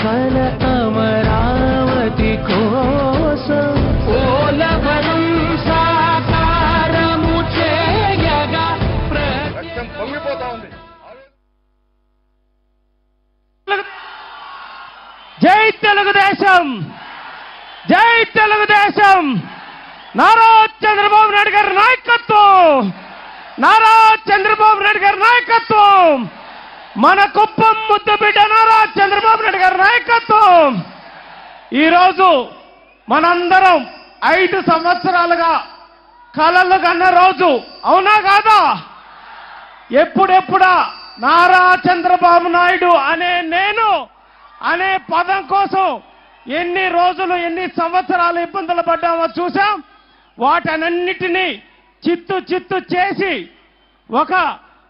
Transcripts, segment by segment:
కల అమరావతి కోసం పోలవరం సాకారము చేయగా పొంగిపోతా ఉంది. జై తెలుగుదేశం, జై తెలుగుదేశం. నారా చంద్రబాబు నాయుడు గారి నాయకత్వం, నారా చంద్రబాబు నాయుడు గారి నాయకత్వం, మన కుప్పం ముద్దు బిడ్డ నారా చంద్రబాబు నాయుడు గారి నాయకత్వం. ఈరోజు మనందరం 5 సంవత్సరాలుగా కలలు కన్న రోజు, అవునా కాదా? ఎప్పుడెప్పుడా నారా చంద్రబాబు నాయుడు అనే నేను అనే పదం కోసం ఎన్ని రోజులు ఎన్ని సంవత్సరాలు ఇబ్బందులు పడ్డామో చూసాం. వాటన్నిటినీ చిత్తు చేసి ఒక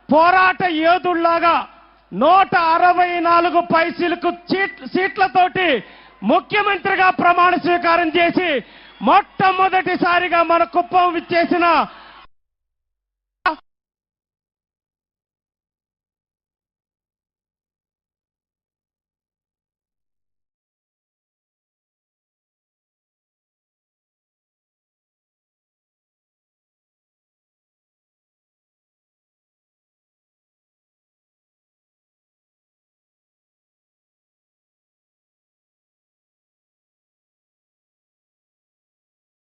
పోరాట యోధుల్లాగా 164 పైసలకు సీట్లతోటి ముఖ్యమంత్రిగా ప్రమాణ స్వీకారం చేసి మొట్టమొదటిసారిగా మన కుప్పం విచ్చేసిన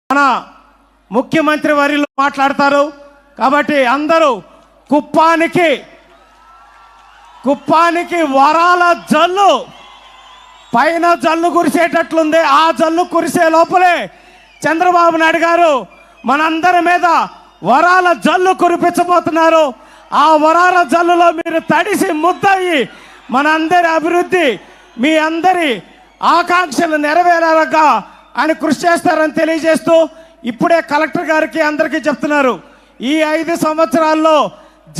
మన ముఖ్యమంత్రి వర్యులు మాట్లాడతారు కాబట్టి అందరూ కుప్పానికి వరాల జల్లు, పైన జల్లు కురిసేటట్లుంది. ఆ జల్లు కురిసే లోపలే చంద్రబాబు నాయుడు గారు మనందరి మీద వరాల జల్లు కురిపించబోతున్నారు. ఆ వరాల జల్లులో మీరు తడిసి ముద్దయి మనందరి అభివృద్ధి, మీ అందరి ఆకాంక్షలు నెరవేరేలాగా ఆయన కృషి చేస్తారని తెలియజేస్తూ, ఇప్పుడే కలెక్టర్ గారికి అందరికీ చెప్తున్నారు, ఈ 5 సంవత్సరాల్లో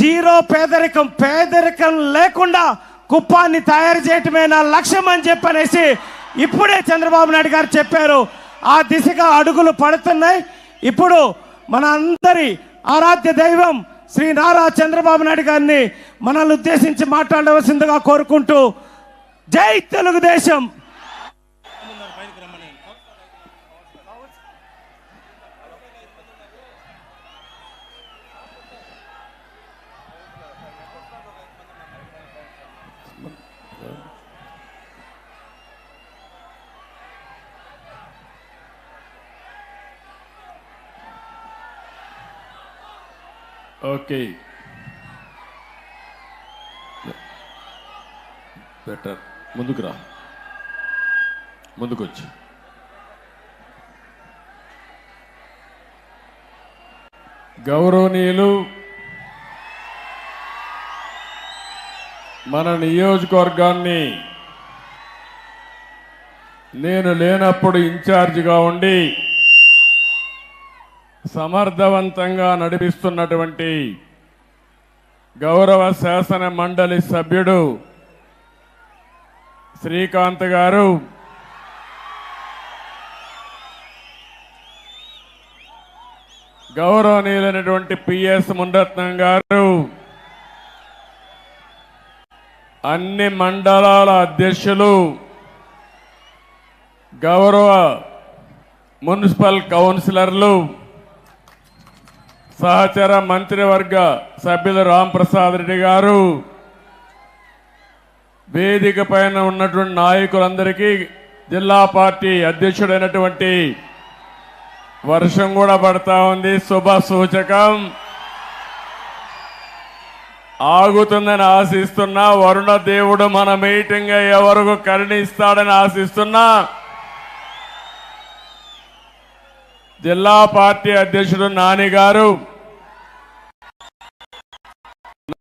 జీరో పేదరికం లేకుండా కుప్పాన్ని తయారు చేయటమే నా లక్ష్యం అని చెప్పనేసి ఇప్పుడే చంద్రబాబు నాయుడు గారు చెప్పారు. ఆ దిశగా అడుగులు పడుతున్నాయి. ఇప్పుడు మన అందరి ఆరాధ్య దైవం శ్రీ నారా చంద్రబాబు నాయుడు గారిని మనల్ని ఉద్దేశించి మాట్లాడవలసిందిగా కోరుకుంటూ, జై తెలుగుదేశం. Okay, better. ముందుకు రా, ముందుకొచ్చి గౌరవనీయులు మన నియోజకవర్గాన్ని నేను లేనప్పుడు ఇన్ఛార్జిగా ఉండి సమర్థవంతంగా నడిపిస్తున్నటువంటి గౌరవ శాసన మండలి సభ్యుడు శ్రీకాంత్ గారు, గౌరవనీయులైనటువంటి పిఎస్ మునిరత్నం గారు, అన్ని మండలాల అధ్యక్షులు, గౌరవ మున్సిపల్ కౌన్సిలర్లు, సహచర మంత్రివర్గ సభ్యులు రాంప్రసాద్ రెడ్డి గారు, వేదిక పైన ఉన్నటువంటి నాయకులందరికీ, జిల్లా పార్టీ అధ్యక్షుడైనటువంటి, వర్షం కూడా పడతా ఉంది, శుభ సూచకం. ఆగుతుందని ఆశిస్తున్నా, వరుణ దేవుడు మన మీటింగ్ అయ్యే వరకు కరుణిస్తాడని ఆశిస్తున్నా. జిల్లా పార్టీ అధ్యక్షుడు నాని గారు,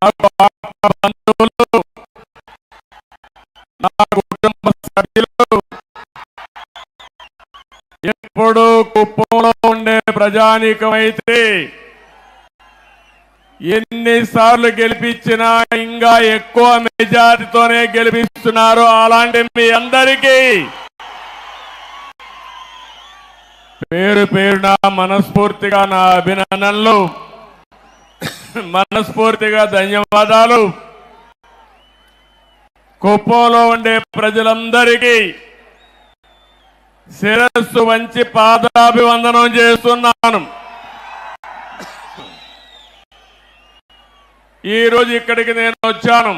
బంధువులు, నా కుటుంబ సభ్యులు, ఎప్పుడు కుప్పంలో ఉండే ప్రజానీకమైతే ఎన్నిసార్లు గెలిపించినా ఇంకా ఎక్కువ మెజారిటీతోనే గెలిపిస్తున్నారు. అలాంటి మీ అందరికీ పేరు పేరున మనస్ఫూర్తిగా నా అభినందనలు, మనస్ఫూర్తిగా ధన్యవాదాలు. కుప్పంలో ఉండే ప్రజలందరికీ శిరస్సు వంచి పాదాభివందనం చేస్తున్నాను. ఈరోజు ఇక్కడికి నేను వచ్చాను.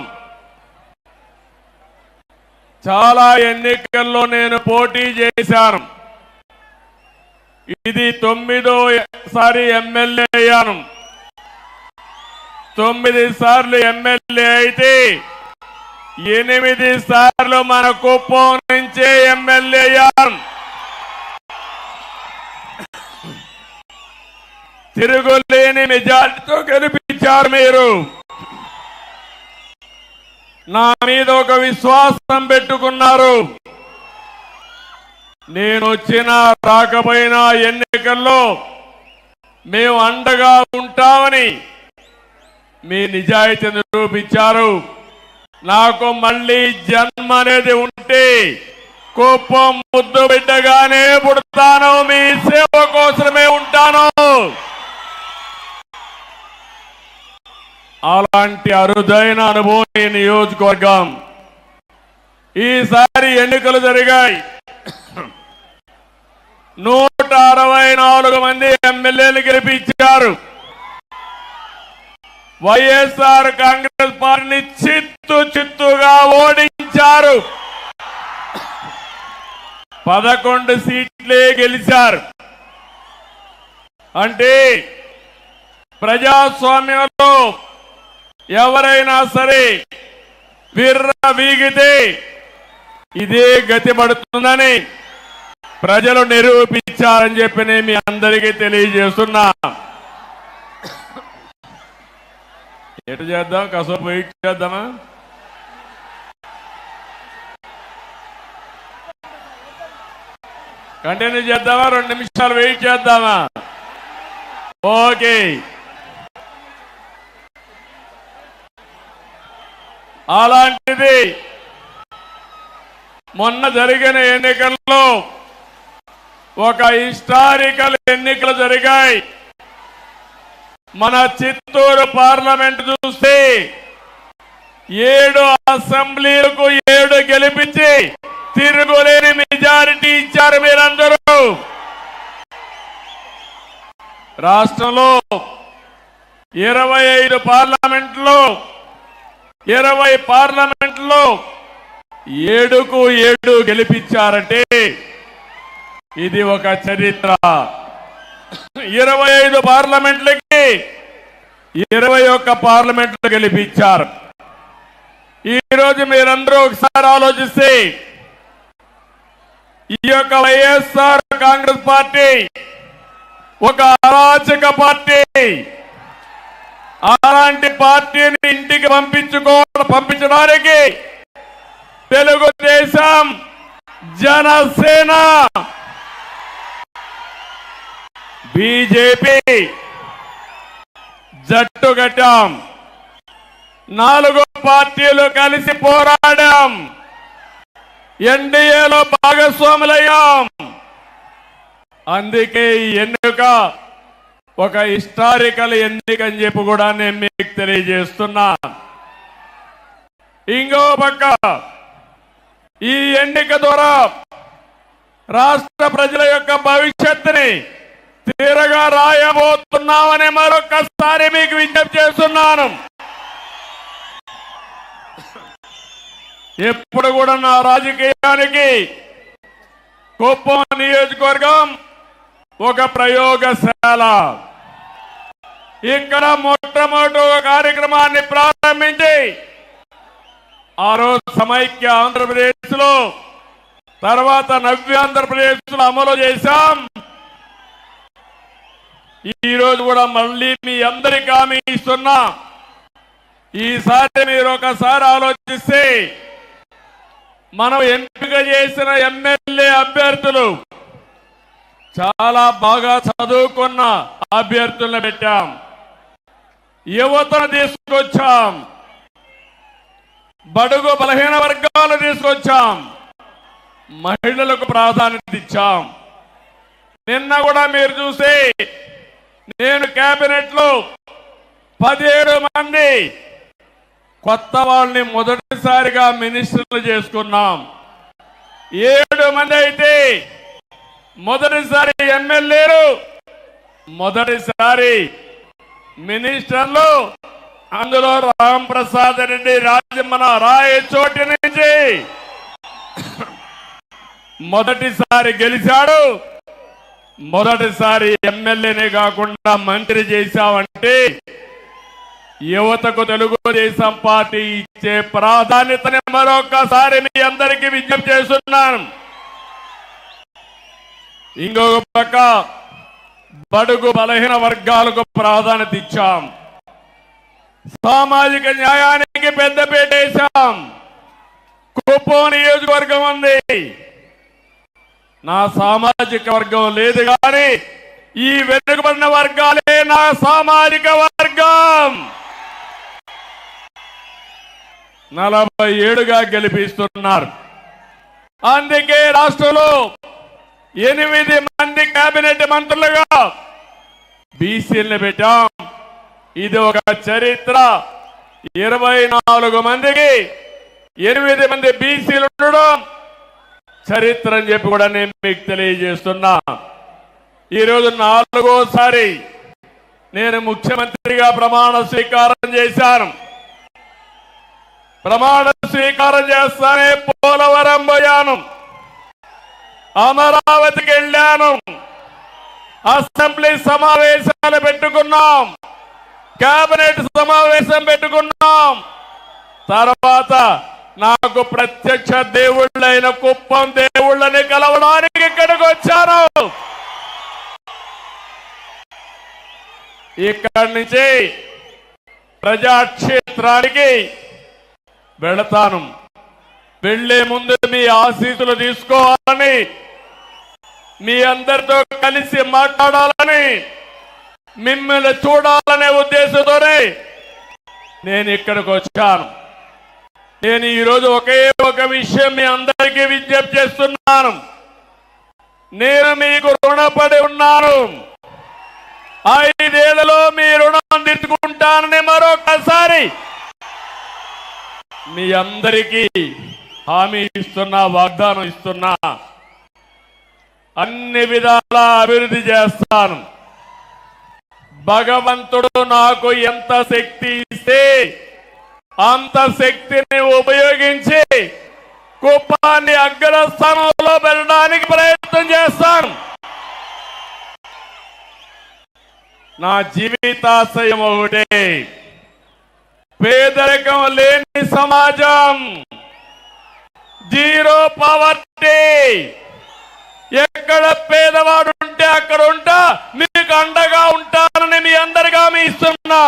చాలా ఎన్నికల్లో నేను పోటీ చేశాను. ఇది 9వ ఎమ్మెల్యే అయ్యాను. 9 సార్లు ఎమ్మెల్యే అయితే 8 సార్లు మన కుప్పం నుంచే ఎమ్మెల్యే అయ్యాను. తిరుగులేని మెజార్టీతో గెలిపించారు మీరు. నా మీద ఒక విశ్వాసం పెట్టుకున్నారు. నేను వచ్చినా రాకపోయినా ఎన్నికల్లో మేము అండగా ఉంటామని మీ నిజాయితీ నిరూపించారు. నాకు మళ్ళీ జన్మ అనేది ఉంటే కుప్పం ముద్దు బిడ్డగానే పుడతాను, మీ సేవ కోసమే ఉంటాను. అలాంటి అరుదైన అనుభవం ఈ నియోజకవర్గం. ఈసారి ఎన్నికలు జరిగాయి. 164 మంది ఎమ్మెల్యేలు గెలిపించారు. వైఎస్ఆర్ కాంగ్రెస్ పార్టీని చిత్తుగా ఓడించారు. 11 సీట్లే గెలిచారు. అంటే ప్రజాస్వామ్యంలో ఎవరైనా సరే వీగితే ఇదే గతి పడుతుందని ప్రజలు నిరూపించారని చెప్పి నేను మీ అందరికీ తెలియజేస్తున్నా. ఎటు చేద్దాం? కాసేపు వెయిట్ చేద్దామా? కంటిన్యూ చేద్దామా? 2 నిమిషాలు వెయిట్ చేద్దామా? ఓకే. అలాంటిది మొన్న జరిగిన ఎన్నికల్లో ఒక హిస్టారికల్ ఎన్నికలు జరిగాయి. మన చిత్తూరు పార్లమెంట్ చూస్తే 7 అసెంబ్లీలకు 7 గెలిపించి తిరుగులేని మెజారిటీ ఇచ్చారు మీరందరూ. రాష్ట్రంలో 25 పార్లమెంట్లో 20 పార్లమెంట్లో 7కు 7 గెలిపించారంటే ఇది ఒక చరిత్ర. 25 పార్లమెంట్లకి 21 పార్లమెంట్లు గెలిపించారు. ఈరోజు మీరందరూ ఒకసారి ఆలోచిస్తే ఈ యొక్క వైఎస్ఆర్ కాంగ్రెస్ పార్టీ ఒక అరాచక పార్టీ. అలాంటి పార్టీని ఇంటికి పంపించడానికి తెలుగుదేశం, జనసేన, బీజేపీ జట్టు కట్టాం. 4 పార్టీలు కలిసి పోరాడాం. ఎన్డీఏలో భాగస్వాములయ్యాం. అందుకే ఈ ఎన్నిక ఒక హిస్టారికల్ ఎన్నిక అని చెప్పి కూడా నేను మీకు తెలియజేస్తున్నా. ఇంకో పక్క ఈ ఎన్నిక ద్వారా రాష్ట్ర ప్రజల యొక్క భవిష్యత్తుని తీరగా రాయబోతున్నామని మరొకసారి మీకు విజ్ఞప్తి చేస్తున్నాను. ఎప్పుడు కూడా నా రాజకీయానికి కుప్పం నియోజకవర్గం ఒక ప్రయోగశాల. ఇక్కడ మొట్టమొదటి ఒక కార్యక్రమాన్ని ప్రారంభించి ఆ రోజు సమైక్య ఆంధ్రప్రదేశ్ లో, తర్వాత నవ్య ఆంధ్రప్రదేశ్ లో అమలు చేశాం. ఈ రోజు కూడా మళ్ళీ మీ అందరికీ హామీ ఇస్తున్నా. ఈసారి మీరు ఒకసారి ఆలోచిస్తే మనం ఎంపిక చేసిన ఎమ్మెల్యే అభ్యర్థులు చాలా బాగా చదువుకున్న అభ్యర్థులను పెట్టాం. యువతను తీసుకొచ్చాం. బడుగు బలహీన వర్గాలు తీసుకొచ్చాం. మహిళలకు ప్రాధాన్యత ఇచ్చాం. నిన్న కూడా మీరు చూస్తే నేను కేబినెట్ లో 17 మంది కొత్త వాళ్ళని మొదటిసారిగా మినిస్టర్లు చేసుకున్నాం. 7 మంది అయితే మొదటిసారి ఎమ్మెల్యేలు, మొదటిసారి మినిస్టర్లు. అందులో రాంప్రసాద్ రెడ్డి మన రాయచోటి నుంచి మొదటిసారి గెలిచాడు. మొదటిసారి ఎమ్మెల్యేనే కాకుండా మంత్రి చేశామంటే యువతకు తెలుగుదేశం పార్టీ ఇచ్చే ప్రాధాన్యతని మరొకసారి మీ అందరికీ విజ్ఞప్తి చేస్తున్నాను. ఇంకొక పక్క బడుగు బలహీన వర్గాలకు ప్రాధాన్యత ఇచ్చాం. సామాజిక న్యాయానికి పెద్దపీట వేశాం. కుప్పం నియోజకవర్గం ఉంది, నా సామాజిక వర్గం లేదు, కానీ ఈ వెనుకబడిన వర్గాలే నా సామాజిక వర్గం. 47గా గెలిపిస్తున్నారు. అందుకే రాష్ట్రంలో 8 మంది కేబినెట్ మంత్రులుగా బీసీలను పెట్టాం. ఇది ఒక చరిత్ర. 24 మందికి 8 మంది బీసీలు ఉండడం చరిత్ర అని చెప్పి కూడా నేను మీకు తెలియజేస్తున్నా. ఈరోజు 4వసారి నేను ముఖ్యమంత్రిగా ప్రమాణ స్వీకారం చేశాను. ప్రమాణ స్వీకారం చేస్తానే పోలవరం పోయాను, అమరావతికి వెళ్ళాను, అసెంబ్లీ సమావేశాలు పెట్టుకున్నాం, కేబినెట్ సమావేశం పెట్టుకున్నాం. తర్వాత నాకు ప్రత్యక్ష దేవుళ్ళైన కుప్పం దేవుళ్ళని కలవడానికి ఇక్కడికి వచ్చాను. ఇక్కడి నుంచి ప్రజాక్షేత్రానికి వెళతాను. వెళ్లే ముందు మీ ఆశీస్సులు తీసుకోవాలని, మీ అందరితో కలిసి మాట్లాడాలని, మిమ్మల్ని చూడాలనే ఉద్దేశంతోనే నేను ఇక్కడికి వచ్చాను. నేను ఈరోజు ఒకే ఒక విషయం మీ అందరికీ విజ్ఞప్తి చేస్తున్నాను. నేను మీకు రుణపడి ఉన్నాను. 5 ఏళ్లలో మీ రుణం తీర్చుకుంటానని మరొకసారి మీ అందరికీ హామీ ఇస్తున్నా, వాగ్దానం ఇస్తున్నా. అన్ని విధాల అభివృద్ధి చేస్తాను. భగవంతుడు నాకు ఎంత శక్తి ఇస్తే అంత శక్తిని ఉపయోగించి కుప్పాన్ని అగ్రస్థానంలో పెట్టడానికి ప్రయత్నం చేస్తాను. నా జీవితాశయం ఒకటే, పేదరికం లేని సమాజం, జీరో పావర్టీ. ఎక్కడ పేదవాడు ఉంటే అక్కడ ఉంటా, మీకు అండగా ఉంటానని మీ అందరికీ హామీ ఇస్తున్నా.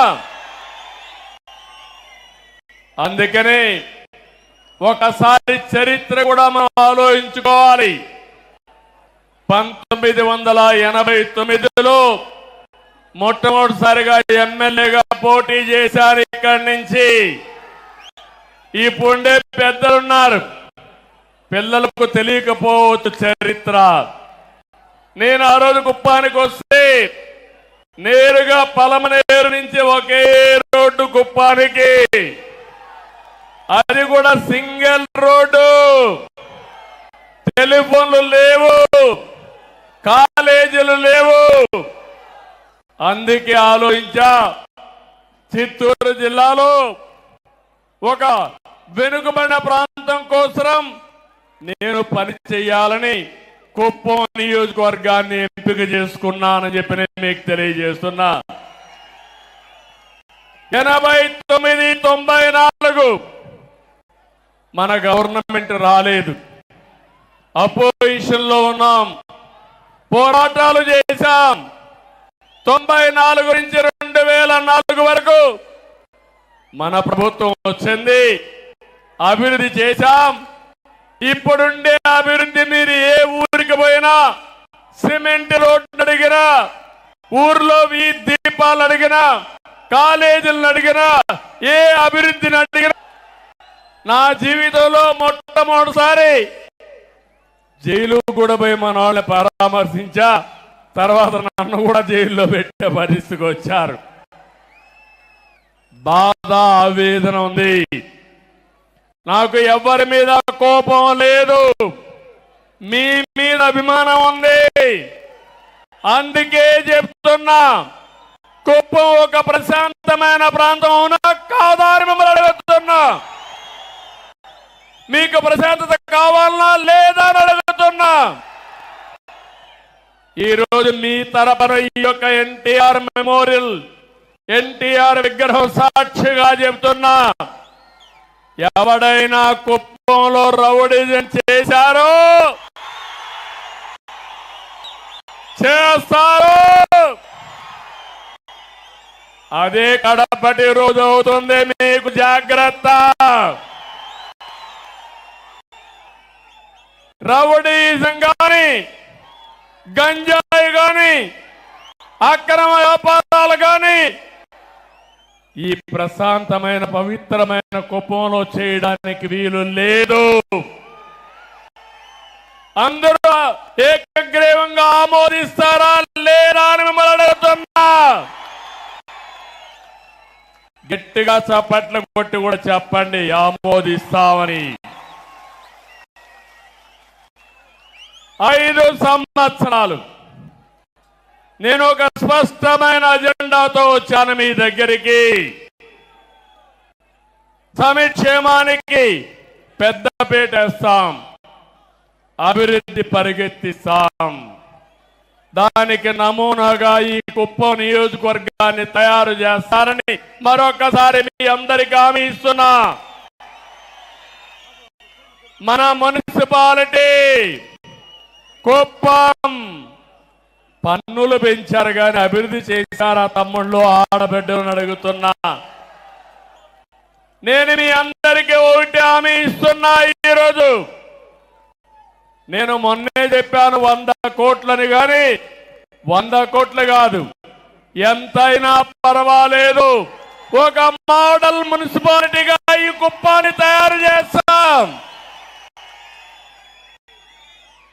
అందుకనే ఒకసారి చరిత్ర కూడా మనం ఆలోచించుకోవాలి. 1989లో మొట్టమొదటిసారిగా ఎమ్మెల్యేగా పోటీ చేశారు. ఇక్కడి నుంచి ఇప్పుడే పెద్దలున్నారు, పిల్లలకు తెలియకపోవచ్చు చరిత్ర. నేను ఆ రోజు కుప్పానికి వస్తే నేరుగా పలమనేరు నుంచి ఒకే రోడ్డు కుప్పానికి, అది కూడా సింగిల్ రోడ్డు. టెలిఫోన్లు లేవు, కాలేజీలు లేవు. అందుకే ఆలోచించా, చిత్తూరు జిల్లాలో ఒక వెనుకబడిన ప్రాంతం కోసం నేను పని చేయాలని కుప్పం నియోజకవర్గాన్ని ఎంపిక చేసుకున్నానని చెప్పి నేను మీకు తెలియజేస్తున్నా. 89-94 మన గవర్నమెంట్ రాలేదు, అపోజిషన్ లో ఉన్నాం, పోరాటాలు చేశాం. 94 నుంచి 2004 వరకు మన ప్రభుత్వం వచ్చింది, అభివృద్ధి చేశాం. ఇప్పుడుండే అభివృద్ధి మీరు ఏ ఊరికి పోయినా, సిమెంట్ రోడ్డు అడిగినా, ఊర్లో వీధి దీపాలు అడిగినా, కాలేజీలను అడిగినా, ఏ అభివృద్ధిని అడిగినా, నా జీవితంలో మొట్టమొదటిసారి జైలు కూడా పోయి మన వాళ్ళని పరామర్శించా. తర్వాత నన్ను కూడా జైల్లో పెట్టే పరిస్థితికి వచ్చారు. బాధ ఆవేదన ఉంది. నాకు ఎవరి మీద కోపం లేదు, మీ మీద అభిమానం ఉంది. అందుకే చెప్తున్నా, కుప్పం ఒక ప్రశాంతమైన ప్రాంతం అవునా కాదా అని మిమ్మల్ని అడుగుతున్నా. మీకు ప్రశాంతత కావాలన్నా లేదా అని అడుగుతున్నా. ఈరోజు మీ తరపున ఈ యొక్క ఎన్టీఆర్ మెమోరియల్, ఎన్టీఆర్ విగ్రహం సాక్షిగా చెబుతున్నా, ఎవడైనా కుప్పంలో రౌడీజం చేశారో చేస్తారు, అదే కడపటి రోజు అవుతుంది. మీకు జాగ్రత్త. రౌడీజం గాని, గంజాయి గాని, అక్రమ వ్యాపారాలు గాని ఈ ప్రశాంతమైన పవిత్రమైన కుప్పంలో చేయడానికి వీలు లేదు. అందరూ ఏకగ్రీవంగా ఆమోదిస్తారా లేదా అని మిమ్మల్ని అడుగుతున్నా. గట్టిగా చప్పట్లు కొట్టి కూడా చెప్పండి ఆమోదిస్తామని. 5 సంవత్సరాలు నేను ఒక స్పష్టమైన అజెండాతో వచ్చాను మీ దగ్గరికి. సంక్షేమానికి పెద్దపీట వేస్తాం, అభివృద్ధి పరిగెత్తిస్తాం. దానికి నమూనాగా ఈ కుప్పం నియోజకవర్గాన్ని తయారు చేస్తారని మరొకసారి మీ అందరికీ హామీ ఇస్తున్నా. మన మున్సిపాలిటీ కుప్పం పన్నులు పెంచారు కానీ అభివృద్ధి చేశారా తమ్ముళ్ళు, ఆడబిడ్డలను అడుగుతున్నా. నేను మీ అందరికీ ఒకటి హామీ ఇస్తున్నా. ఈరోజు నేను మొన్నే చెప్పాను 100 కోట్లని, కానీ 100 కోట్లు కాదు, ఎంతైనా పర్వాలేదు, ఒక మోడల్ మున్సిపాలిటీగా ఈ కుప్పాన్ని తయారు చేస్తాం.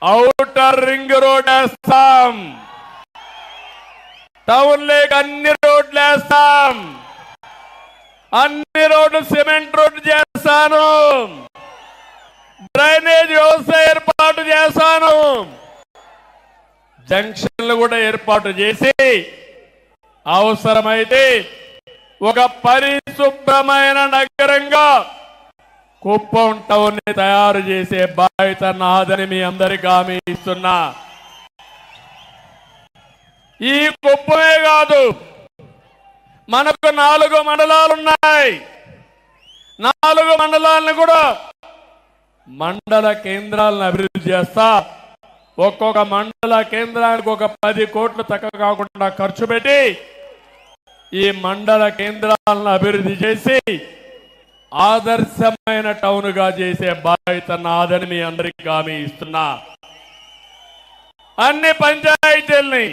ఔటర్ రింగ్ రోడ్ వేస్తాం, టౌన్ లేక అన్ని రోడ్లు వేస్తాం, అన్ని రోడ్లు సిమెంట్ రోడ్డు చేస్తాను, డ్రైనేజ్ వ్యవస్థ ఏర్పాటు చేశాను, జంక్షన్లు కూడా ఏర్పాటు చేసి అవసరమైతే ఒక పరిశుభ్రమైన నగరంగా కుప్పం టౌన్ ని తయారు చేసే బాధ్యత నాదని మీ అందరికీ హామీ ఇస్తున్నా. ఈ కుప్పమే కాదు, మనకు 4 మండలాలు ఉన్నాయి. 4 మండలాలను కూడా మండల కేంద్రాలను అభివృద్ధి చేస్తా. ఒక్కొక్క మండల కేంద్రానికి ఒక 10 కోట్లు తక్కువ కాకుండా ఖర్చు పెట్టి ఈ మండల కేంద్రాలను అభివృద్ధి చేసి ఆదర్శమైన టౌన్ గా చేసే బాధ్యత నాదని మీ అందరికీ హామీ ఇస్తున్నా. అన్ని పంచాయతీల్ని,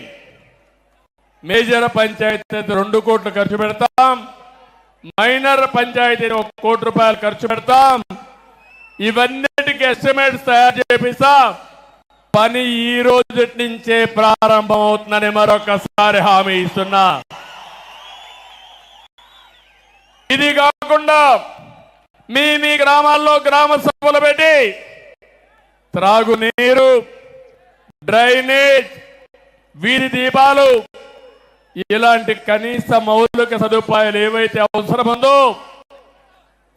మేజర్ పంచాయతీ 2 కోట్లు ఖర్చు పెడతాం, మైనర్ పంచాయతీని 1 కోటి రూపాయలు ఖర్చు పెడతాం. ఇవన్నిటికీ ఎస్టిమేట్స్ తయారు చేపిస్తా. పని ఈ రోజు నుంచే ప్రారంభం అవుతుందని మరొకసారి హామీ ఇస్తున్నా. ఇది కాకుండా మీ గ్రామాల్లో గ్రామ సభలు పెట్టి త్రాగునీరు, డ్రైనేజ్, వీధి దీపాలు, ఇలాంటి కనీస మౌలిక సదుపాయాలు ఏవైతే అవసరముందో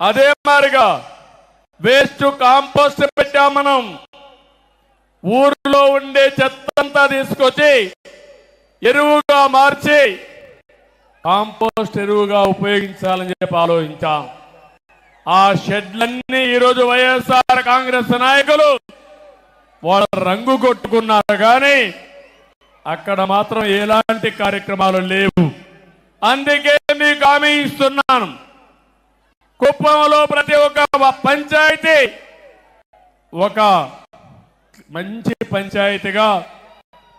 అదే మాదిరిగా వేస్ట్ కాంపోస్ట్ పెట్టాం. మనం ఊర్లో ఉండే చెత్తంతా తీసుకొచ్చి ఎరువుగా మార్చి కాంపోస్ట్ ఎరువుగా ఉపయోగించాలని చెప్పి ఆలోచించాం. ఆ షెడ్లన్నీ ఈరోజు వైఎస్ఆర్ కాంగ్రెస్ నాయకులు వాళ్ళ రంగు కొట్టుకున్నారు, కానీ అక్కడ మాత్రం ఎలాంటి కార్యక్రమాలు లేవు. అందుకే మీకు హామీ ఇస్తున్నాను, కుప్పంలో ప్రతి ఒక్క పంచాయతీ ఒక మంచి పంచాయతీగా,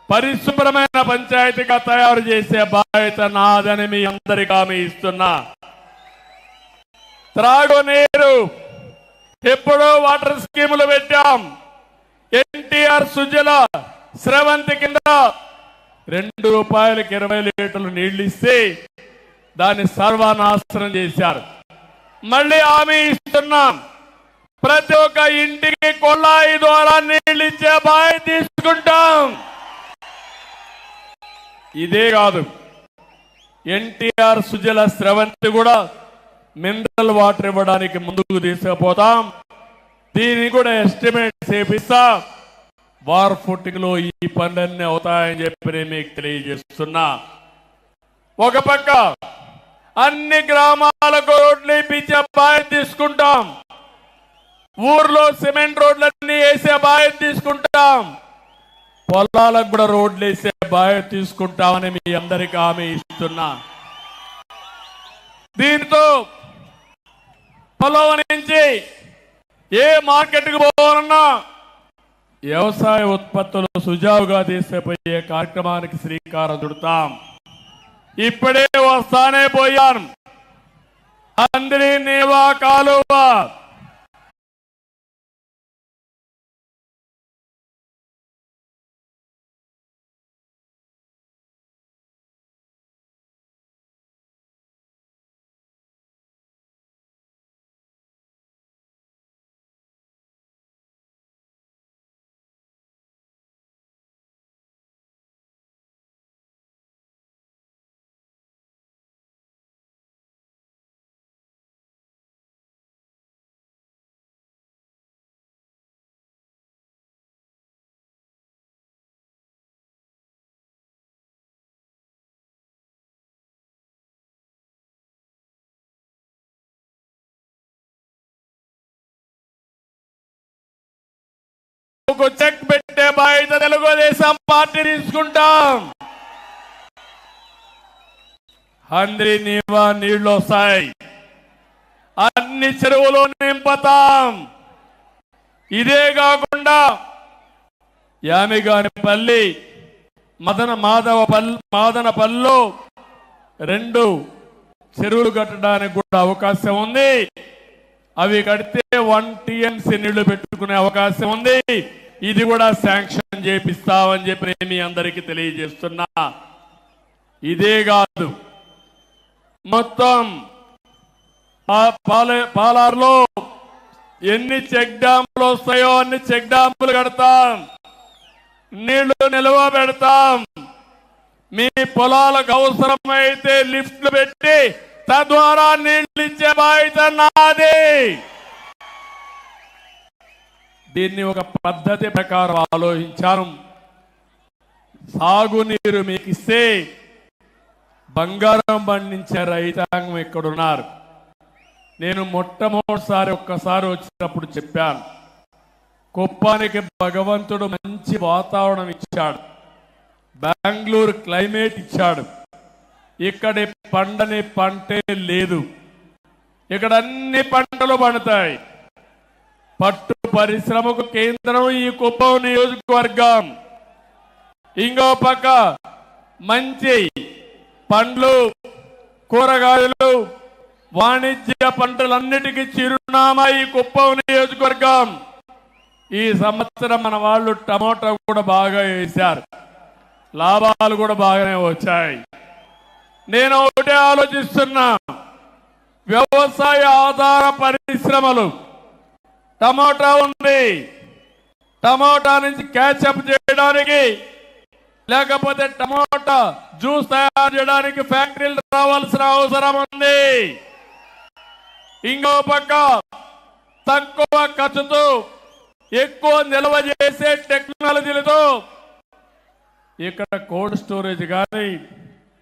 పరిశుభ్రమైన పంచాయతీగా తయారు చేసే బాధ్యత నాదని మీ అందరికీ హామీ ఇస్తున్నా. త్రాగునీరు ఎప్పుడో వాటర్ స్కీములు పెట్టాం. ఎన్టీఆర్ సుజల స్రవంతి కింద 2 రూపాయలకి 20 లీటర్లు నీళ్లు ఇస్తే దాన్ని సర్వనాశనం చేశారు. మళ్ళీ హామీ ఇస్తున్నాం, ప్రతి ఒక్క ఇంటికి కొళాయి ద్వారా నీళ్లు ఇచ్చే బాధ్యత తీసుకుంటాం. ఇదే కాదు, ఎన్టీఆర్ సుజల స్రవంతి కూడా మినరల్ వాటర్ ఇవ్వడానికి ముందుకు తీసుకుపోతాం. దీన్ని కూడా ఎస్టిమేట్ చేపిస్తా. వార్ ఫుటింగ్ లో ఈ పనులన్నీ అవుతాయని చెప్పి నేను మీకు తెలియజేస్తున్నా. ఒక పక్క అన్ని గ్రామాలకు రోడ్లు ఇప్పించే బాధ్యత తీసుకుంటాం. ఊర్లో సిమెంట్ రోడ్లన్నీ వేసే బాధ్యత తీసుకుంటాం. పొలాలకు కూడా రోడ్లు వేసే బాధ్యత తీసుకుంటామని మీ అందరికీ హామీ ఇస్తున్నా. దీంతో పొలం నుంచి ఏ మార్కెట్కి పోవాలన్నా వ్యవసాయ ఉత్పత్తులు సుజావుగా తీసుకుపోయే కార్యక్రమానికి శ్రీకారం చుడతాం. ఇప్పుడే వస్తానే పోయాను. అందరి నీవా కాలువ చెక్ పెట్టే బాధ్యత తెలుగుదేశం పార్టీ తీసుకుంటాం. అందరి నీవా నీళ్లు వస్తాయి, అన్ని చెరువులు నింపుతాం. ఇదే కాకుండా యామిగానిపల్లి మాదనపల్లిలో 2 చెరువులు కట్టడానికి కూడా అవకాశం ఉంది. అవి కడితే 1 TMC నీళ్లు పెట్టుకునే అవకాశం ఉంది. ఇది కూడా శాంక్షన్ చేపిస్తామని చెప్పి మీ అందరికీ తెలియజేస్తున్నా. ఇదే కాదు, మొత్తం పాలార్లో ఎన్ని చెక్ డ్యాములు వస్తాయో అన్ని చెక్ డ్యాములు కడతాం. నీళ్లు నిల్వ పెడతాం. మీ పొలాలకు అవసరమైతే లిఫ్ట్లు పెట్టి తద్వారా నీళ్లు ఇచ్చే బాధ్యత నాది. దీన్ని ఒక పద్ధతి ప్రకారం ఆలోచించాను. సాగునీరు మీకు ఇస్తే బంగారం పండించే రైతాంగం ఎక్కడున్నారు. నేను మొట్టమొదటిసారి ఒక్కసారి వచ్చినప్పుడు చెప్పాను, కుప్పానికి భగవంతుడు మంచి వాతావరణం ఇచ్చాడు, బెంగళూరు క్లైమేట్ ఇచ్చాడు. ఇక్కడి పండని పంటే లేదు. ఇక్కడ అన్ని పంటలు పండుతాయి. పట్టు పరిశ్రమకు కేంద్రం ఈ కుప్పం నియోజకవర్గం. ఇంకో పక్క మంచి పండ్లు, కూరగాయలు, వాణిజ్య పంటలన్నిటికీ చిరునామా ఈ కుప్పం నియోజకవర్గం. ఈ సంవత్సరం మన వాళ్ళు టమోటా కూడా బాగా వేశారు, లాభాలు కూడా బాగానే వచ్చాయి. నేను ఒకటే ఆలోచిస్తున్నా, వ్యవసాయ ఆధార పరిశ్రమలు, టమోటా ఉంది, టమోటా నుంచి క్యాచప్ చేయడానికి లేకపోతే టమోటా జ్యూస్ తయారు చేయడానికి ఫ్యాక్టరీలు రావాల్సిన అవసరం ఉంది. ఇంకో పక్క తక్కువ ఖర్చుతో ఎక్కువ నిల్వ చేసే టెక్నాలజీలతో ఇక్కడ కోల్డ్ స్టోరేజ్ కానీ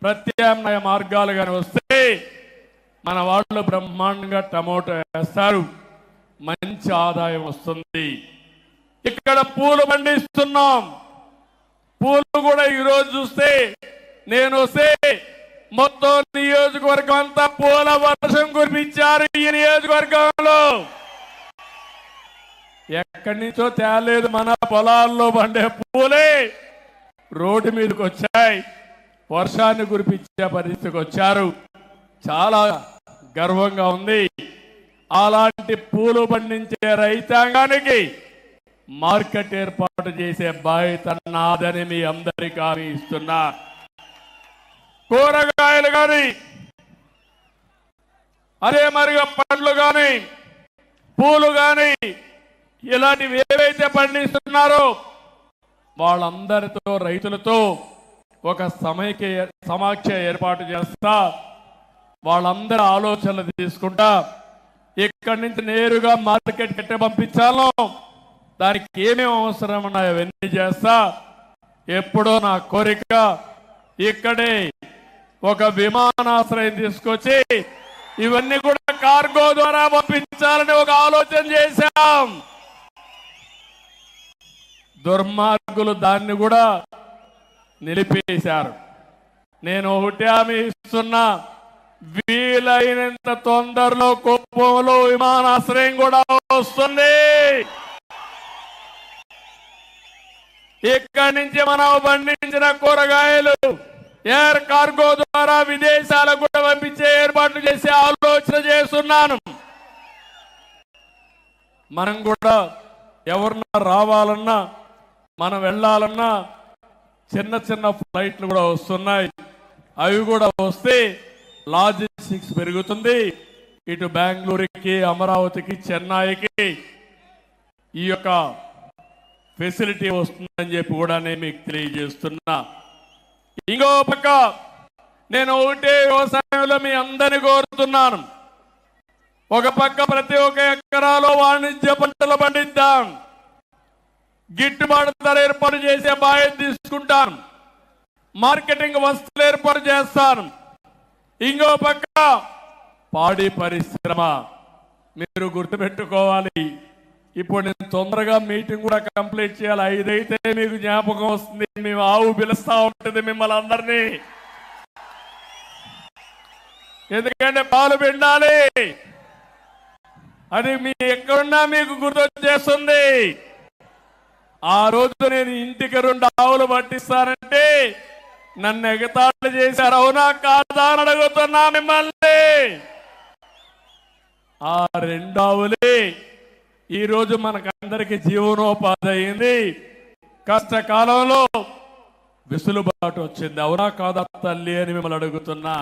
ప్రత్యామ్నాయ మార్గాలు కానీ వస్తే మన వాళ్ళు బ్రహ్మాండంగా టమోటా వేస్తారు, మంచి ఆదాయం వస్తుంది. ఇక్కడ పూలు పండిస్తున్నాం. పూలు కూడా ఈరోజు చూస్తే నేను వస్తే మొత్తం నియోజకవర్గం అంతా పూల వర్షం కురిపించారు. ఈ నియోజకవర్గంలో ఎక్కడి నుంచో తేలేదు, మన పొలాల్లో పండే పూలే రోడ్డు మీదకి వచ్చాయి, వర్షాన్ని కురిపించే పరిస్థితికి వచ్చారు. చాలా గర్వంగా ఉంది. అలాంటి పూలు పండించే రైతాంగానికి మార్కెట్ ఏర్పాటు చేసే బాధ్యత నాదని మీ అందరికీ హామీ ఇస్తున్నా. కూరగాయలు కానీ అదే మరిగా పండ్లు కానీ పూలు కానీ ఇలాంటివి ఏవైతే పండిస్తున్నారో వాళ్ళందరితో రైతులతో ఒక సమాఖ్య ఏర్పాటు చేస్తా వాళ్ళందరి ఆలోచనలు తీసుకుంటా ఇక్కడి నుంచి నేరుగా మార్కెట్ కట్టే పంపించాలో దానికి ఏమేమి అవసరం ఉన్నాయో అవన్నీ చేస్తా. ఎప్పుడో నా కోరిక ఇక్కడే ఒక విమానాశ్రయం తీసుకొచ్చి ఇవన్నీ కూడా కార్గో ద్వారా పంపించాలని ఒక ఆలోచన చేశాం. దుర్మార్గులు దాన్ని కూడా నిలిపేశారు. నేను ఒకటి హామీ ఇస్తున్నా, వీలైనంత తొందరలో కుప్పంలో విమానాశ్రయం కూడా వస్తుంది. ఇక్కడి నుంచి మనం పండించిన కూరగాయలు ఎయిర్ కార్గో ద్వారా విదేశాలకు కూడా పంపించే ఏర్పాట్లు చేసే ఆలోచన చేస్తున్నాను. మనం కూడా ఎవరన్నా రావాలన్నా మనం వెళ్ళాలన్నా చిన్న చిన్న ఫ్లైట్లు కూడా వస్తున్నాయి. అవి కూడా వస్తే లాజిస్టిక్స్ పెరుగుతుంది. ఇటు బెంగళూరుకి, అమరావతికి, చెన్నైకి ఈ యొక్క ఫెసిలిటీ వస్తుందని చెప్పి కూడా నేను మీకు తెలియజేస్తున్నా. ఇంకో పక్క నేను ఒకటే వ్యవసాయంలో మీ అందరినీ కోరుతున్నాను. ఒక పక్క ప్రతి ఒక్క ఎకరాలో వాణిజ్య పంటలు పండిద్దాం, గిట్టుబాటు ధర ఏర్పాటు చేసే బాధ్యత తీసుకుంటాను, మార్కెటింగ్ వస్తువులు ఏర్పాటు చేస్తాను. ఇంకో పక్క పాడి పరిశ్రమ మీరు గుర్తుపెట్టుకోవాలి. ఇప్పుడు నేను తొందరగా మీటింగ్ కూడా కంప్లీట్ చేయాలి. 5 అయితే మీకు జ్ఞాపకం వస్తుంది, మేము ఆవు పిలుస్తా ఉంటుంది మిమ్మల్ని అందరినీ. ఎందుకంటే పాలు పిండాలి, అది మీ ఎక్కడున్నా మీకు గుర్తొచ్చేస్తుంది. ఆ రోజు నేను ఇంటికి 2 ఆవులు పట్టిస్తానంటే నన్ను ఎగతాళి చేశారు. అవునా కాదా అని అడుగుతున్నా మిమ్మల్ని. ఆ 2 ఆవులే ఈరోజు మనకందరికి జీవనోపాధి అయింది. కష్టకాలంలో విసులుబాటు వచ్చింది. అవునా కాదా తల్లి అని మిమ్మల్ని అడుగుతున్నా.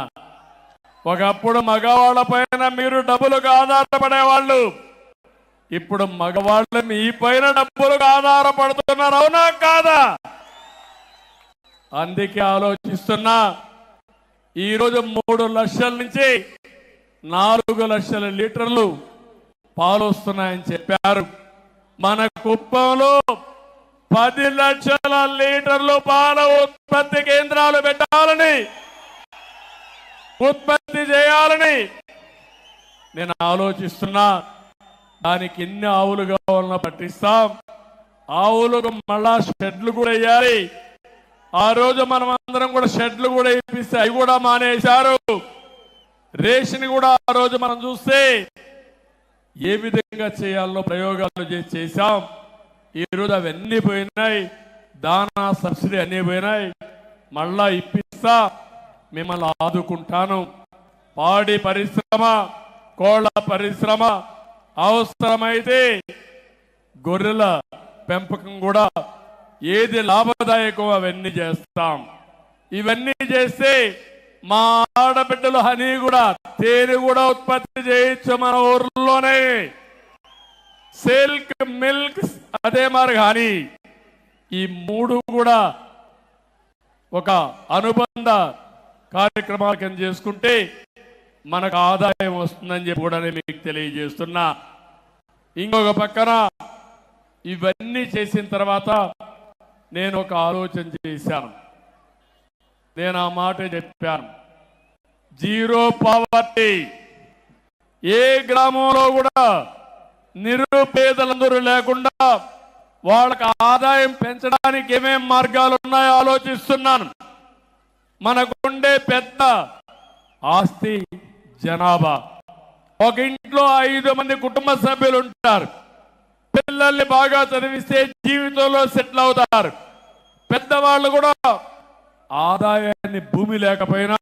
ఒకప్పుడు మగవాళ్ళ పైన మీరు డబ్బులకు ఆధారపడేవాళ్ళు, ఇప్పుడు మగవాళ్ళు మీ పైన డబ్బులకు ఆధారపడుతున్నారు. అవునా కాదా? అందుకే ఆలోచిస్తున్నా. ఈరోజు 3 లక్షల నుంచి 4 లక్షల లీటర్లు పాలు వస్తున్నాయని చెప్పారు. మన కుప్పంలో 10 లక్షల లీటర్లు పాల ఉత్పత్తి కేంద్రాలు పెట్టాలని, ఉత్పత్తి చేయాలని నేను ఆలోచిస్తున్నా. దానికి ఎన్ని ఆవులు కావాలన్నా పట్టిస్తాం. ఆవులకు మళ్ళా షెడ్లు కూడా వేయాలి. ఆ రోజు మనం అందరం కూడా షెడ్లు కూడా ఇప్పిస్తే అవి కూడా మానేశారు. రేషన్ కూడా ఆ రోజు మనం చూస్తే ఏ విధంగా చేయాలో ప్రయోగాలు చేశాం. ఈరోజు అవన్నీ పోయినాయి. దానా సబ్సిడీ అన్నీ పోయినాయి. మళ్ళా ఇప్పిస్తా, మిమ్మల్ని ఆదుకుంటాను. పాడి పరిశ్రమ, కోళ్ల పరిశ్రమ, అవసరమైతే గొర్రెల పెంపకం కూడా ఏది లాభదాయకం అవన్నీ చేస్తాం. ఇవన్నీ చేస్తే మా ఆడబిడ్డలు హనీ కూడా, తేనె కూడా ఉత్పత్తి చేయొచ్చు మన ఊర్లోనే. సిల్క్, మిల్క్, అదే మరి హనీ, ఈ 3 కూడా ఒక అనుబంధ కార్యక్రమాలు కింద చేసుకుంటే మనకు ఆదాయం వస్తుందని చెప్పి కూడా నేను మీకు తెలియజేస్తున్నా. ఇంకొక పక్కన ఇవన్నీ చేసిన తర్వాత నేను ఒక ఆలోచన చేశాను. నేను ఆ మాట చెప్పాను, జీరో పావర్టీ. ఏ గ్రామంలో కూడా నిరుపేదలందరూ లేకుండా వాళ్ళకి ఆదాయం పెంచడానికి ఏమేం మార్గాలు ఉన్నాయో ఆలోచిస్తున్నాను. మనకుండే పెద్ద ఆస్తి జనాభా. ఒక ఇంట్లో 5 మంది కుటుంబ సభ్యులు ఉంటారు. పిల్లల్ని బాగా చదివిస్తే జీవితంలో సెటిల్ అవుతారు. పెద్దవాళ్ళు కూడా ఆదాయాన్ని, భూమి లేకపోయినా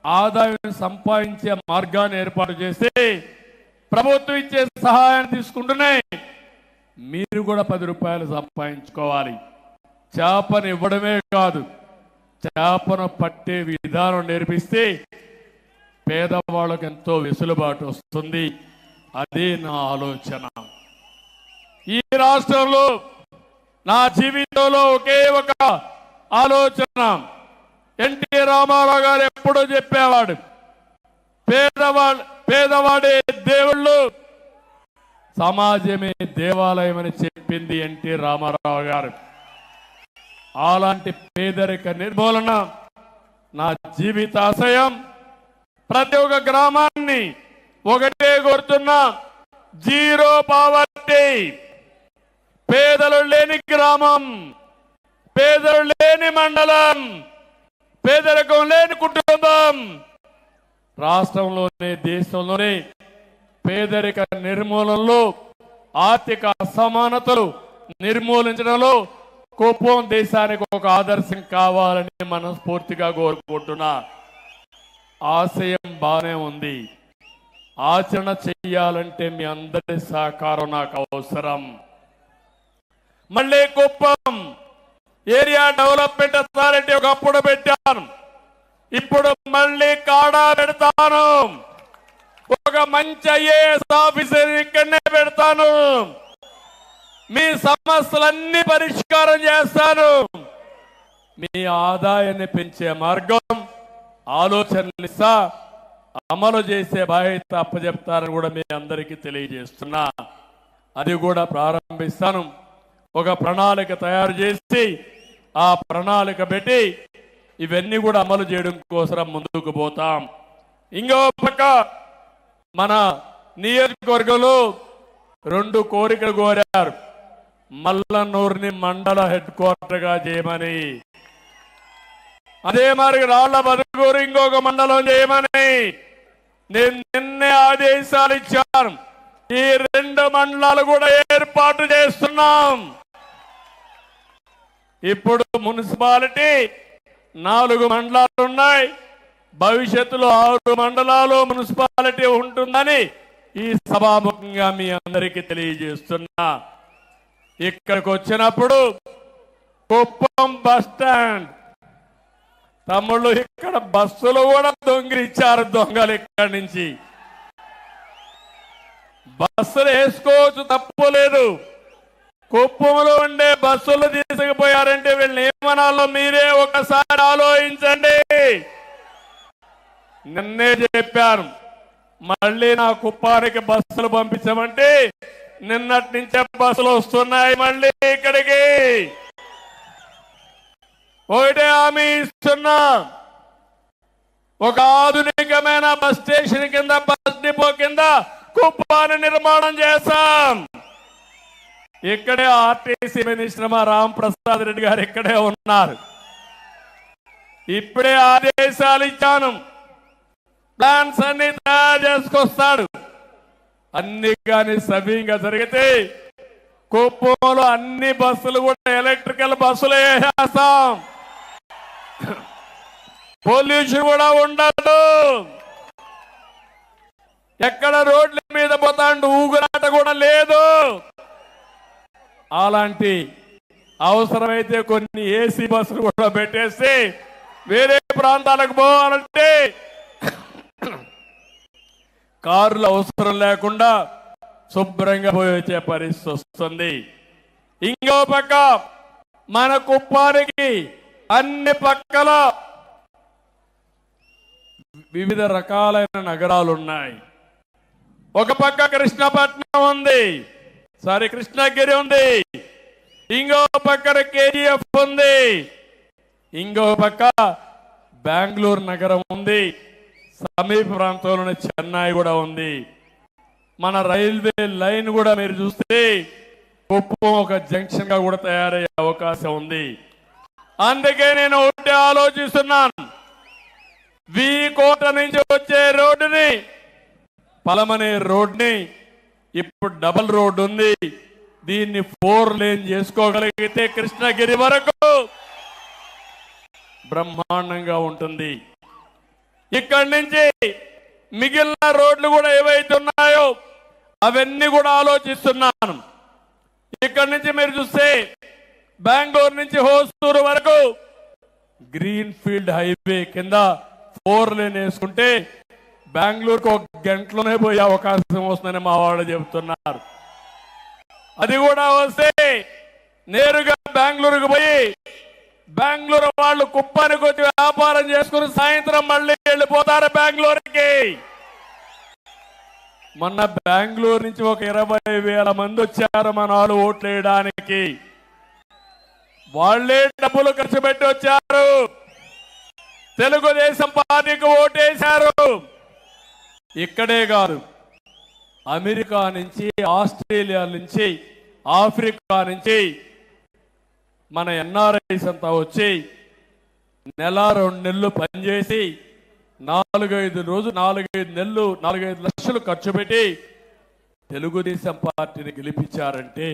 ఆదాయాన్ని సంపాదించే మార్గాన్ని ఏర్పాటు చేస్తే ప్రభుత్వం ఇచ్చే సహాయాన్ని తీసుకుంటూనే మీరు కూడా 10 రూపాయలు సంపాదించుకోవాలి. చేపను ఇవ్వడమే కాదు, చేపను పట్టే విధానం నేర్పిస్తే పేదవాళ్ళకు ఎంతో వెసులుబాటు వస్తుంది. అదే నా ఆలోచన. ఈ రాష్ట్రంలో నా జీవితంలో ఒకే ఒక ఆలోచన. ఎన్టీ రామారావు గారు ఎప్పుడూ చెప్పేవాడు, పేదవాడే దేవుళ్ళు, సమాజమే దేవాలయం అని చెప్పింది ఎన్టీ రామారావు గారు. అలాంటి పేదరిక నిర్మూలన నా జీవితాశయం. ప్రతి ఒక్క గ్రామాన్ని ఒకటే కోరుతున్నా, జీరో పావర్టీ. పేదలు లేని గ్రామం, పేదలు లేని మండలం, పేదరికం లేని కుటుంబం రాష్ట్రంలోనే దేశంలోనే పేదరిక నిర్మూలనలో, ఆర్థిక అసమానతలు నిర్మూలించడంలో కుప్పం దేశానికి ఒక ఆదర్శం కావాలని మనస్ఫూర్తిగా కోరుకుంటున్నా. ఆశయం బానే ఉంది, ఆచరణ చెయ్యాలంటే మీ అందరి సహకారం నాకు అవసరం. మళ్ళీ కుప్పం ఏరియా డెవలప్మెంట్ అథారిటీ ఒకప్పుడు పెట్టాను, ఇప్పుడు మళ్ళీ కాడా పెడతాను. ఒక మంచి ఐఏఎస్ ఆఫీసర్ ఇక్కడనే పెడతాను. మీ సమస్యలన్నీ పరిష్కారం చేస్తాను. మీ ఆదాయాన్ని పెంచే మార్గం, ఆలోచనలు ఇస్తా, అమలు చేసే బాధ్యత అప్పచెప్తారని కూడా మీ అందరికీ తెలియజేస్తున్నా. అది కూడా ప్రారంభిస్తాను. ఒక ప్రణాళిక తయారు చేసి ఆ ప్రణాళిక పెట్టి ఇవన్నీ కూడా అమలు చేయడం కోసం ముందుకు పోతాం. ఇంకో పక్క మన నియోజకవర్గంలో 2 కోరికలు కోరారు. మల్లన్నూరుని మండల హెడ్ క్వార్టర్ గా చేయమని, అదే మరి రాళ్ల బతుకూరు ఇంకొక మండలం చేయమని నేను నిన్నే ఆదేశాలు ఇచ్చాను. ఈ 2 మండలాలు కూడా ఏర్పాటు చేస్తున్నాం. ఇప్పుడు మున్సిపాలిటీ 4 మండలాలు ఉన్నాయి. భవిష్యత్తులో 6 మండలాలు మున్సిపాలిటీ ఉంటుందని ఈ సభాముఖంగా మీ అందరికీ తెలియజేస్తున్నా. ఇక్కడికి వచ్చినప్పుడు కుప్పం బస్ స్టాండ్ తమ్ముళ్ళు, ఇక్కడ బస్సులు కూడా దొంగిలిచ్చారు దొంగలు. ఇక్కడి నుంచి బస్సులు వేసుకోవచ్చు, తప్పు లేదు. కుప్పంలో ఉండే బస్సులు తీసుకుపోయారంటే వీళ్ళని ఏమనాలో మీరే ఒకసారి ఆలోచించండి. నిన్నే చెప్పాను, మళ్ళీ నా కుప్పానికి బస్సులు పంపించమంటే నిన్నటి నుంచే బస్సులు వస్తున్నాయి మళ్ళీ ఇక్కడికి. ఒకటే హామీ ఇస్తున్నా, ఒక ఆధునికమైన బస్ స్టేషన్ కింద, బస్ డిపో కింద కుప్పాన్ని నిర్మాణం చేస్తాం. ఇక్కడే ఆర్టీసీ మినిస్టర్ మా రాంప్రసాద్ రెడ్డి గారు ఇక్కడే ఉన్నారు. ఇప్పుడే ఆదేశాలు ఇచ్చాను, ప్లాన్స్ అన్ని తయారు చేసుకొస్తాడు. అన్ని కానీ సవ్యంగా జరిగితే కుప్పంలో అన్ని బస్సులు కూడా ఎలక్ట్రికల్ బస్సులు వేసేస్తాం. పొల్యూషన్ కూడా ఉండదు. ఎక్కడ రోడ్ల మీద పోతాండు ఊగురాట కూడా లేదు. అలాంటి అవసరమైతే కొన్ని ఏసీ బస్సులు కూడా పెట్టేసి వేరే ప్రాంతాలకు పోవాలంటే కార్లు అవసరం లేకుండా శుభ్రంగా పోయి వచ్చే పరిస్థితి వస్తుంది. ఇంకో పక్క మన కుప్పానికి అన్ని పక్కల వివిధ రకాలైన నగరాలు ఉన్నాయి. ఒక పక్క కృష్ణపట్నం ఉంది, కృష్ణగిరి ఉంది, ఇంకో పక్కన కేజీఎఫ్ ఉంది, ఇంకో పక్క బెంగళూరు నగరం ఉంది, సమీప ప్రాంతంలోని చెన్నై కూడా ఉంది. మన రైల్వే లైన్ కూడా మీరు చూస్తే కుప్పం ఒక జంక్షన్ గా కూడా తయారయ్యే అవకాశం ఉంది. అందుకే నేను ఒకటి ఆలోచిస్తున్నాను, కోట నుంచి వచ్చే రోడ్డుని, పలమనే రోడ్ని ఇప్పుడు డబుల్ రోడ్ ఉంది, దీన్ని 4 లేన్ చేసుకోగలిగితే కృష్ణగిరి వరకు బ్రహ్మాండంగా ఉంటుంది. ఇక్కడి నుంచి మిగిలిన రోడ్లు కూడా ఏవైతే ఉన్నాయో అవన్నీ కూడా ఆలోచిస్తున్నాను. ఇక్కడి నుంచి మీరు చూస్తే బెంగళూరు నుంచి హోసూరు వరకు గ్రీన్ ఫీల్డ్ హైవే కింద 4 లేన్ వేసుకుంటే బెంగళూరుకు ఒక గంటలోనే పోయే అవకాశం వస్తుందని మా వాళ్ళు చెబుతున్నారు. అది కూడా వస్తే నేరుగా బెంగళూరుకు పోయి బెంగళూరు వాళ్ళు కుప్పానికి వచ్చి వ్యాపారం చేసుకుని సాయంత్రం మళ్ళీ వెళ్ళిపోతారు బెంగళూరుకి. మొన్న బెంగళూరు నుంచి ఒక 20,000 మంది వచ్చారు మన వాళ్ళు ఓట్లు వేయడానికి. వాళ్లే డబ్బులు ఖర్చు పెట్టి వచ్చారు, తెలుగుదేశం పార్టీకి ఓటేశారు. ఇక్కడే కాదు, అమెరికా నుంచి, ఆస్ట్రేలియా నుంచి, ఆఫ్రికా నుంచి మన ఎన్ఆర్ఐస్ అంతా వచ్చి నెల 2 నెలలు పనిచేసి 4-5 రోజులు 4-5 నెలలు 4-5 లక్షలు ఖర్చు పెట్టి తెలుగుదేశం పార్టీని గెలిపించారంటే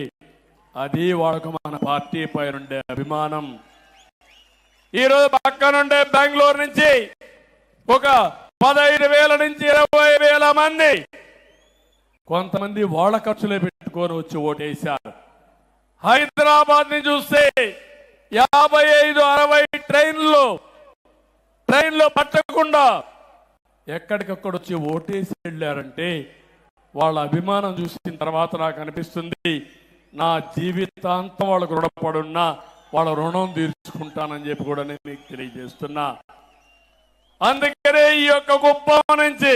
అది వాళ్ళకు మన పార్టీ పైన ఉండే అభిమానం. ఈరోజు పక్కనుండే బెంగళూరు నుంచి ఒక 15,000 నుంచి 20,000 మంది కొంతమంది వాళ్ళ ఖర్చులే పెట్టుకొని వచ్చి ఓటేశారు. హైదరాబాద్ ని చూస్తే 55-60 ట్రైన్లు పట్టకుండా ఎక్కడికక్కడ వచ్చి ఓటేసి వెళ్ళారంటే వాళ్ళ అభిమానం చూసిన తర్వాత నాకు అనిపిస్తుంది నా జీవితాంతం వాళ్ళకు రుణపడున్నా వాళ్ళ రుణం తీర్చుకుంటానని చెప్పి కూడా నేను మీకు తెలియజేస్తున్నా. అందుకనే ఈ యొక్క కుప్పం నుంచి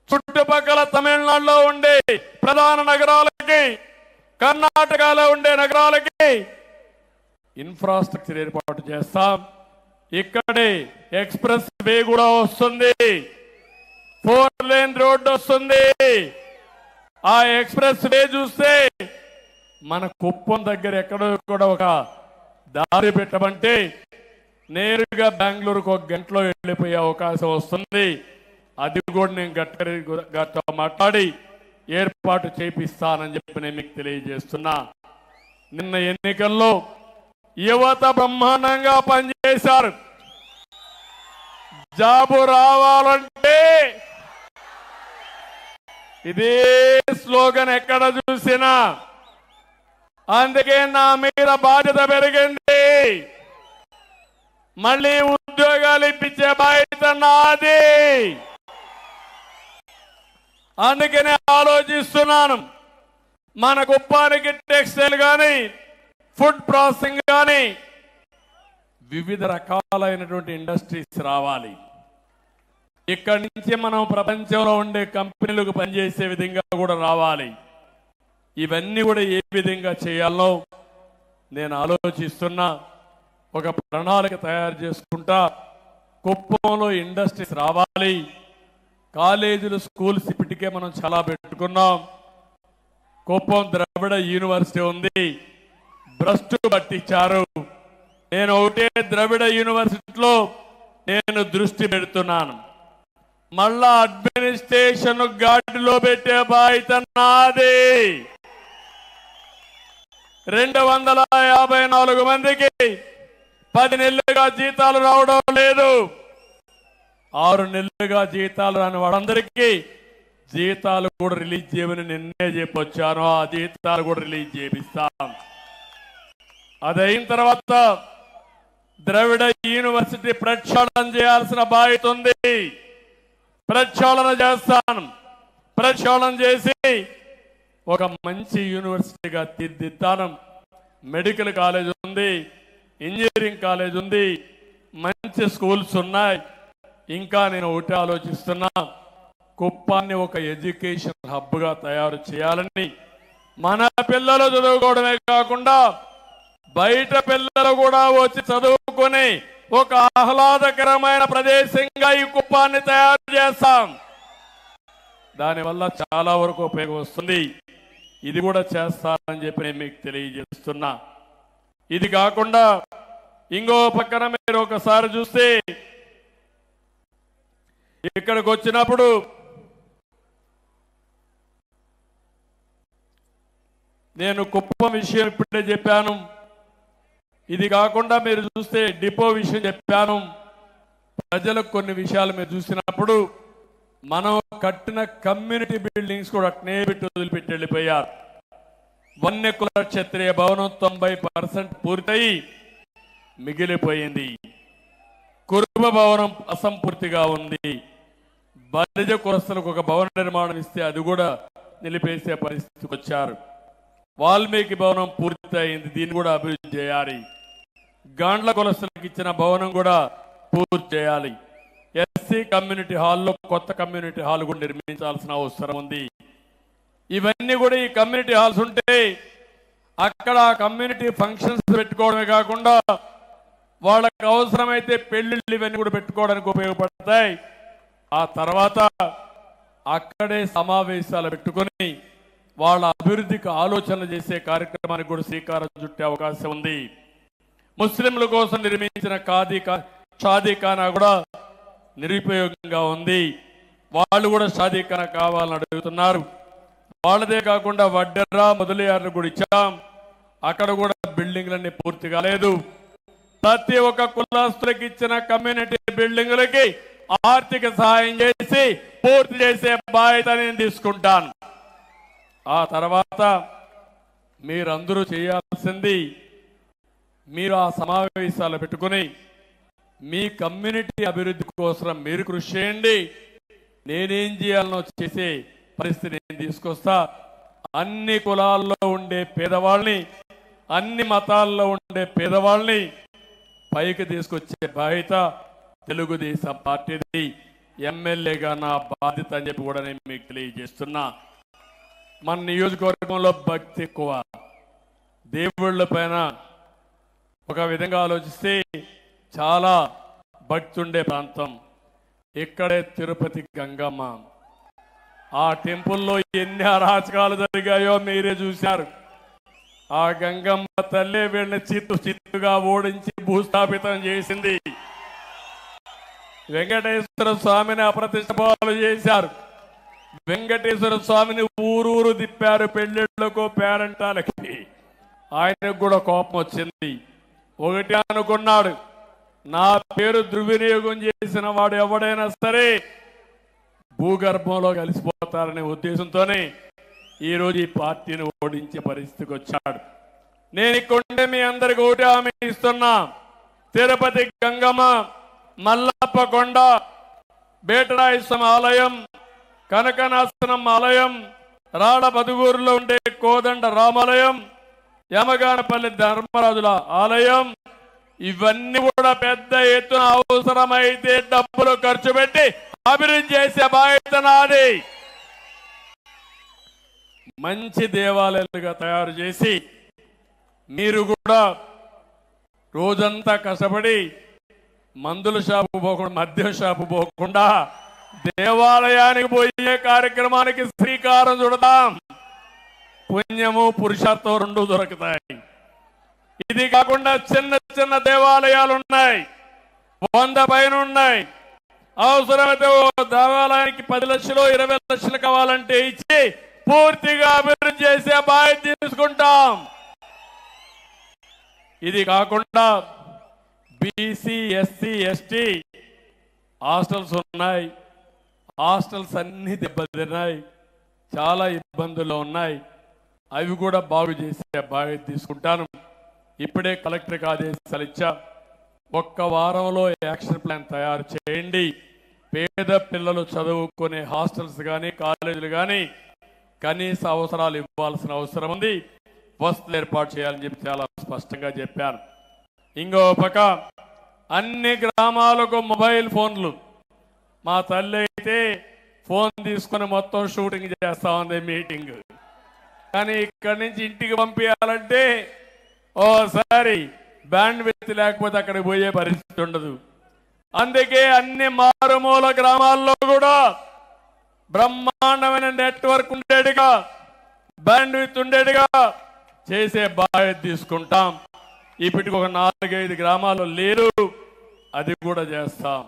చుట్టుపక్కల తమిళనాడులో ఉండే ప్రధాన నగరాలకి, కర్ణాటకలో ఉండే నగరాలకి ఇన్ఫ్రాస్ట్రక్చర్ ఏర్పాటు చేస్తాం. ఇక్కడే ఎక్స్ప్రెస్ వే కూడా వస్తుంది, 4 లేన్ రోడ్డు వస్తుంది. ఆ ఎక్స్ప్రెస్ వే చూస్తే మన కుప్పం దగ్గర ఎక్కడో కూడా ఒక దారి పెట్టమంటే నేరుగా బెంగళూరుకు 1 గంటలో వెళ్ళిపోయే అవకాశం వస్తుంది. అది కూడా నేను గట్టిగా మాట్లాడి ఏర్పాటు చేపిస్తానని చెప్పి నేను మీకు తెలియజేస్తున్నా. నిన్న ఎన్నికల్లో యువత బ్రహ్మాండంగా పనిచేశారు. జాబు రావాలంటే ఇదే స్లోగన్ ఎక్కడ చూసినా. అందుకే నా మీద బాధ్యత పెరిగింది. మళ్ళీ ఉద్యోగాలు ఇప్పించే బాధ్యత నాది. అందుకనే ఆలోచిస్తున్నాను, మన కుప్పానికి టెక్స్టైల్ కానీ, ఫుడ్ ప్రాసెసింగ్ కానీ వివిధ రకాలైనటువంటి ఇండస్ట్రీస్ రావాలి. ఇక్కడి నుంచి మనం ప్రపంచంలో ఉండే కంపెనీలకు పనిచేసే విధంగా కూడా రావాలి. ఇవన్నీ కూడా ఏ విధంగా చేయాలో నేను ఆలోచిస్తున్నా. ఒక ప్రణాళిక తయారు చేసుకుంటా. కుప్పంలో ఇండస్ట్రీస్ రావాలి. కాలేజీలు, స్కూల్స్ ఇప్పటికే మనం చాలా పెట్టుకున్నాం. కుప్పం ద్రవిడ యూనివర్సిటీ ఉంది, భ్రష్టు పట్టించారు. నేను ఒకటే ద్రవిడ యూనివర్సిటీలో నేను దృష్టి పెడుతున్నాను. మళ్ళా అడ్మినిస్ట్రేషన్ గాడిలో పెట్టే బాధ్యత నాది. 254 మందికి 10 నెలలుగా జీతాలు రావడం లేదు. 6 నెలలుగా జీతాలు రాని వాళ్ళందరికీ జీతాలు కూడా రిలీజ్ చేయమని నిన్నే చెప్పొచ్చాను. ఆ జీతాలు కూడా రిలీజ్ చేపిస్తాం. అదైన తర్వాత ద్రవిడ యూనివర్సిటీ ప్రక్షాళన చేయాల్సిన బాధ్యత ఉంది. ప్రక్షాళన చేస్తాను. ప్రక్షాళన చేసి ఒక మంచి యూనివర్సిటీగా తీర్చిదిద్దాను. మెడికల్ కాలేజ్ ఉంది, ఇంజనీరింగ్ కాలేజ్ ఉంది, మంచి స్కూల్స్ ఉన్నాయి. ఇంకా నేను ఒకటి ఆలోచిస్తున్నా, కుప్పాన్ని ఒక ఎడ్యుకేషన్ హబ్గా తయారు చేయాలని. మన పిల్లలు చదువుకోవడమే కాకుండా బయట పిల్లలు కూడా వచ్చి చదువుకొని ఒక ఆహ్లాదకరమైన ప్రదేశంగా ఈ కుప్పాన్ని తయారు చేస్తాం. దానివల్ల చాలా వరకు ఉపయోగం వస్తుంది. ఇది కూడా చేస్తానని చెప్పి నేను మీకు తెలియజేస్తున్నా. ఇది కాకుండా ఇంకో పక్కన మీరు ఒకసారి చూస్తే ఇక్కడికి వచ్చినప్పుడు నేను కుప్పం విషయం ఇప్పుడే చెప్పాను. ఇది కాకుండా మీరు చూస్తే డిపో విషయం చెప్పాను. ప్రజలకు కొన్ని విషయాలు మీరు చూసినప్పుడు మనం కట్టిన కమ్యూనిటీ బిల్డింగ్స్ కూడా అట్నే పెట్టి వదిలిపెట్టి వెళ్ళిపోయారు. వన్యకుల క్షత్రియ భవనం 90% పూర్తయి మిగిలిపోయింది. కురుబ భవనం అసంపూర్తిగా ఉంది. బలిజ కులస్తులకు ఒక భవన నిర్మాణం ఇస్తే అది కూడా నిలిపేసే పరిస్థితికి వచ్చారు. వాల్మీకి భవనం పూర్తి అయింది, దీన్ని కూడా అభివృద్ధి చేయాలి. గాండ్ల కులస్తులకు ఇచ్చిన భవనం కూడా పూర్తి చేయాలి. ఎస్సీ కమ్యూనిటీ హాల్లో కొత్త కమ్యూనిటీ హాల్ కూడా నిర్మించాల్సిన అవసరం ఉంది. ఇవన్నీ కూడా ఈ కమ్యూనిటీ హాల్స్ ఉంటే అక్కడ కమ్యూనిటీ ఫంక్షన్స్ పెట్టుకోవడమే కాకుండా వాళ్ళకి అవసరమైతే పెళ్లిళ్ళు ఇవన్నీ కూడా పెట్టుకోవడానికి ఉపయోగపడతాయి. ఆ తర్వాత అక్కడే సమావేశాలు పెట్టుకొని వాళ్ళ అభివృద్ధికి ఆలోచన చేసే కార్యక్రమానికి కూడా శ్రీకారం చుట్టే అవకాశం ఉంది. ముస్లింల కోసం నిర్మించిన షాదీఖానా కూడా నిరుపయోగంగా ఉంది. వాళ్ళు కూడా షాదీఖానా కావాలని అడుగుతున్నారు. వాళ్ళదే కాకుండా వడ్డెర్రా మొదలయ్యారు కూడా ఇచ్చాం, అక్కడ కూడా బిల్డింగ్లన్నీ పూర్తి కాలేదు. ప్రతి ఒక్క కులస్తులకు ఇచ్చిన కమ్యూనిటీ బిల్డింగులకి ఆర్థిక సహాయం చేసి పూర్తి చేసే బాధ్యత నేను తీసుకుంటాను. ఆ తర్వాత మీరందరూ చేయాల్సింది, మీరు ఆ సమావేశాలు పెట్టుకుని మీ కమ్యూనిటీ అభివృద్ధి కోసం మీరు కృషి చేయండి. నేనేం చేయాలనో చేసే పరిస్థితి నేను తీసుకొస్తా. అన్ని కులాల్లో ఉండే పేదవాళ్ళని, అన్ని మతాల్లో ఉండే పేదవాళ్ళని పైకి తీసుకొచ్చే బాధ్యత తెలుగుదేశం పార్టీది. ఎమ్మెల్యేగా నా బాధ్యత అని చెప్పి కూడా నేను మీకు తెలియజేస్తున్నా. మన నియోజకవర్గంలో భక్తి ఎక్కువ, దేవుళ్ళ పైన ఒక విధంగా ఆలోచిస్తే చాలా భక్తి ఉండే ప్రాంతం. ఇక్కడే తిరుపతి గంగమ్మ, ఆ టెంపుల్లో ఎన్ని అరాచకాలు జరిగాయో మీరే చూశారు. ఆ గంగమ్మ తల్లి వీళ్ళని చిత్తుగా ఓడించి భూస్థాపితం చేసింది. వెంకటేశ్వర స్వామిని అప్రతిష్ఠపాలు చేశారు. వెంకటేశ్వర స్వామిని ఊరూరు తిప్పారు పెళ్లిళ్లకు, పేరంటాలకి. ఆయనకు కూడా కోపం వచ్చింది. ఒకటి అనుకున్నాడు, నా పేరు దుర్వినియోగం చేసిన వాడు ఎవడైనా సరే భూగర్భంలో కలిసిపోతారనే ఉద్దేశంతోనే ఈరోజు ఈ పార్టీని ఓడించే పరిస్థితికి వచ్చాడు. నేను ఇక్కడ మీ అందరికి ఒకటి హామీ ఇస్తున్నా, తిరుపతి గంగమ్మ, మల్లప్ప కొండ, బేటరాయస్వామి ఆలయం, కనకనాశనం ఆలయం, రాళ్ళ బదుగూరులో ఉండే కోదండ రామాలయం, యమగానపల్లి ధర్మరాజుల ఆలయం, ఇవన్నీ కూడా పెద్ద ఎత్తున అవసరమైతే డబ్బులు ఖర్చు పెట్టి అభివృద్ధి చేసే బాధ్యత నాది. మంచి దేవాలయాలుగా తయారు చేసి మీరు కూడా రోజంతా కష్టపడి మందుల షాపు పోకుండా, మద్యం షాపు పోకుండా దేవాలయానికి పోయే కార్యక్రమానికి శ్రీకారం చుడతాం. పుణ్యము పురుషత్వం రెండు దొరుకుతాయి. ఇది కాకుండా చిన్న చిన్న దేవాలయాలు ఉన్నాయి, 100 పైన ఉన్నాయి. అవసరమైతే దేవాలయానికి 10 లక్షలు 20 లక్షలు కావాలంటే ఇచ్చి పూర్తిగా అభివృద్ధి చేసే బాధ్యత తీసుకుంటాం. ఇది కాకుండా బీసీ ఎస్సీ ఎస్టీ హాస్టల్స్ ఉన్నాయి. హాస్టల్స్ అన్ని దెబ్బతిన్నాయి, చాలా ఇబ్బందులు ఉన్నాయి. అవి కూడా బాగు చేసే బాధ్యత తీసుకుంటాను. ఇప్పుడే కలెక్టర్కి ఆదేశాలు ఇచ్చా, ఒక్క వారంలో యాక్షన్ ప్లాన్ తయారు చేయండి. పేద పిల్లలు చదువుకునే హాస్టల్స్ కానీ కాలేజీలు కానీ కనీస అవసరాలు ఇవ్వాల్సిన అవసరం ఉంది. వసతులు ఏర్పాటు చేయాలని చెప్పి చాలా స్పష్టంగా చెప్పాను. ఇంకో పక్క అన్ని గ్రామాలకు మొబైల్ ఫోన్లు. మా తల్లి అయితే ఫోన్ తీసుకుని మొత్తం షూటింగ్ చేస్తా ఉంది, మీటింగ్. కానీ ఇక్కడి నుంచి ఇంటికి పంపించాలంటే ఓసారి బ్యాండ్ విత్ లేకపోతే అక్కడికి పోయే పరిస్థితి ఉండదు. అందుకే అన్ని మారుమూల గ్రామాల్లో కూడా బ్రహ్మాండమైన నెట్వర్క్ ఉండేట్టుగా, బ్యాండ్ విత్ ఉండేట్టుగా చేసే బాధ్యత తీసుకుంటాం. ఇప్పటికి ఒక 4-5 గ్రామాలు లేరు, అది కూడా చేస్తాం.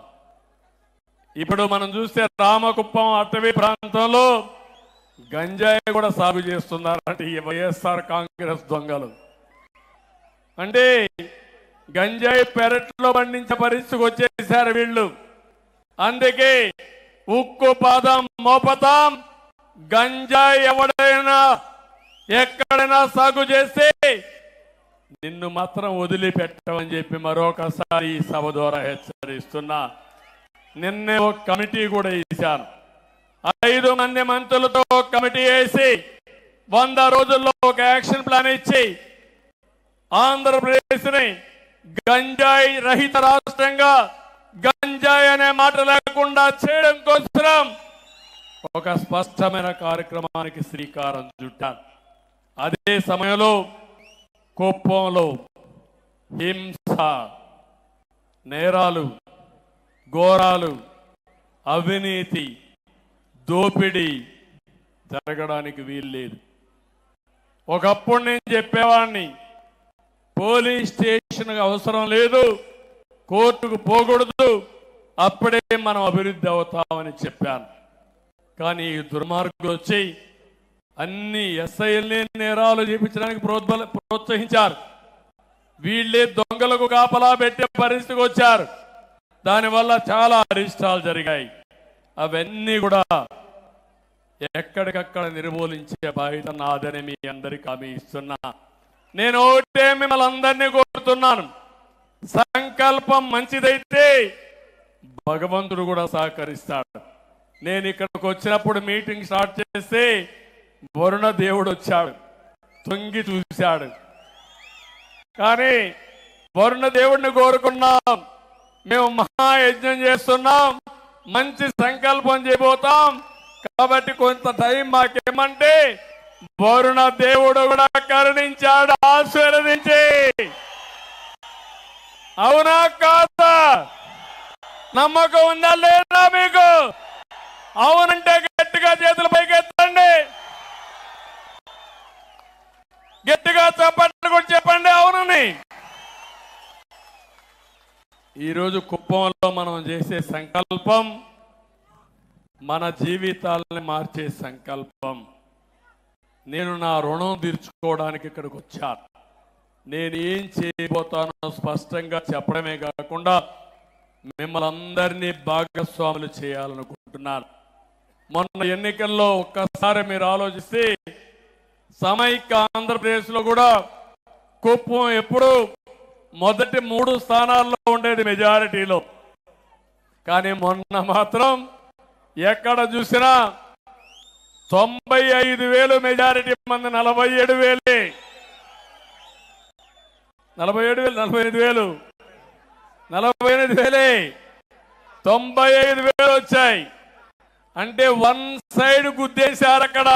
ఇప్పుడు మనం చూస్తే రామకుప్పం అటవీ ప్రాంతంలో గంజాయి కూడా సాగు చేస్తున్నారంటే ఈ వైఎస్ఆర్ కాంగ్రెస్ దొంగలు. అంటే గంజాయి పెరట్లో పండించే పరిస్థితికి వచ్చేసారు వీళ్ళు. అందుకే ఉక్కు పాదం మోపతాం. గంజాయి ఎవడైనా ఎక్కడైనా సాగు చేస్తే నిన్ను మాత్రం వదిలిపెట్టమని చెప్పి మరొకసారి ఈ సభ ద్వారా హెచ్చరిస్తున్నా. నిన్నే ఒక కమిటీ కూడా వేశాను. 5 మంది మంత్రులతో ఒక కమిటీ వేసి 100 రోజుల్లో ఒక యాక్షన్ ప్లాన్ ఇచ్చి ఆంధ్రప్రదేశ్ని గంజాయి రహిత రాష్ట్రంగా, గంజాయి అనే మాట లేకుండా చేయడం కోసం ఒక స్పష్టమైన కార్యక్రమానికి శ్రీకారం చుట్టారు. అదే సమయంలో కుప్పంలో హింస, నేరాలు, ఘోరాలు, అవినీతి, దోపిడీ జరగడానికి వీల్లేదు. ఒకప్పుడు నేను చెప్పేవాడిని, పోలీస్ స్టేషన్ అవసరం లేదు, కోర్టుకు పోకూడదు, అప్పుడే మనం అభివృద్ధి అవుతామని చెప్పాను. కానీ ఈ దుర్మార్గులు వచ్చి అన్ని ఎస్ఐల్ని నేరాలు చేపించడానికి ప్రోత్సహించారు. వీళ్ళే దొంగలకు కాపలా పెట్టే పరిస్థితికి వచ్చారు. దానివల్ల చాలా అరిష్టాలు జరిగాయి. అవన్నీ కూడా ఎక్కడికక్కడ నిర్మూలించే బాధ్యత నాదని మీ అందరికీ హామీ ఇస్తున్నా. నేను ఒకటే మిమ్మల్ని అందరినీ కోరుతున్నాను, సంకల్పం మంచిదైతే భగవంతుడు కూడా సహకరిస్తాడు. నేను ఇక్కడికి వచ్చినప్పుడు మీటింగ్ స్టార్ట్ చేస్తే వరుణ దేవుడు వచ్చాడు, తొంగి చూశాడు. కానీ వరుణ దేవుడిని కోరుకున్నాం, మేము మహాయజ్ఞం చేస్తున్నాం, మంచి సంకల్పం చేయబోతాం, కాబట్టి కొంత టైం మాకేమంటే వరుణ దేవుడు కూడా కరుణించాడు, ఆశీర్వదించి. అవునా కాదా? నమ్మకం ఉందా లేదా మీకు? అవునంటే గట్టిగా చేతుల పైకి ఎత్తండి, గట్టిగా చెప్పండి, కూడా చెప్పండి అవునని. ఈరోజు కుప్పంలో మనం చేసే సంకల్పం మన జీవితాలని మార్చే సంకల్పం. నేను నా రుణం తీర్చుకోవడానికి ఇక్కడికి వచ్చాను. నేను ఏం చేయబోతానో స్పష్టంగా చెప్పడమే కాకుండా మిమ్మల్ని అందరినీ భాగస్వాములు చేయాలనుకుంటున్నాను. మొన్న ఎన్నికల్లో ఒక్కసారి మీరు ఆలోచిస్తే సమైక్య ఆంధ్రప్రదేశ్లో కూడా కుప్పం ఎప్పుడు మొదటి 3 స్థానాల్లో ఉండేది మెజారిటీలో. కానీ మొన్న మాత్రం ఎక్కడ చూసినా 95,000 మెజారిటీ మంది 47,000 45,000 95,000 వచ్చాయి. అంటే 1 సైడ్ గుద్దేశారు అక్కడ.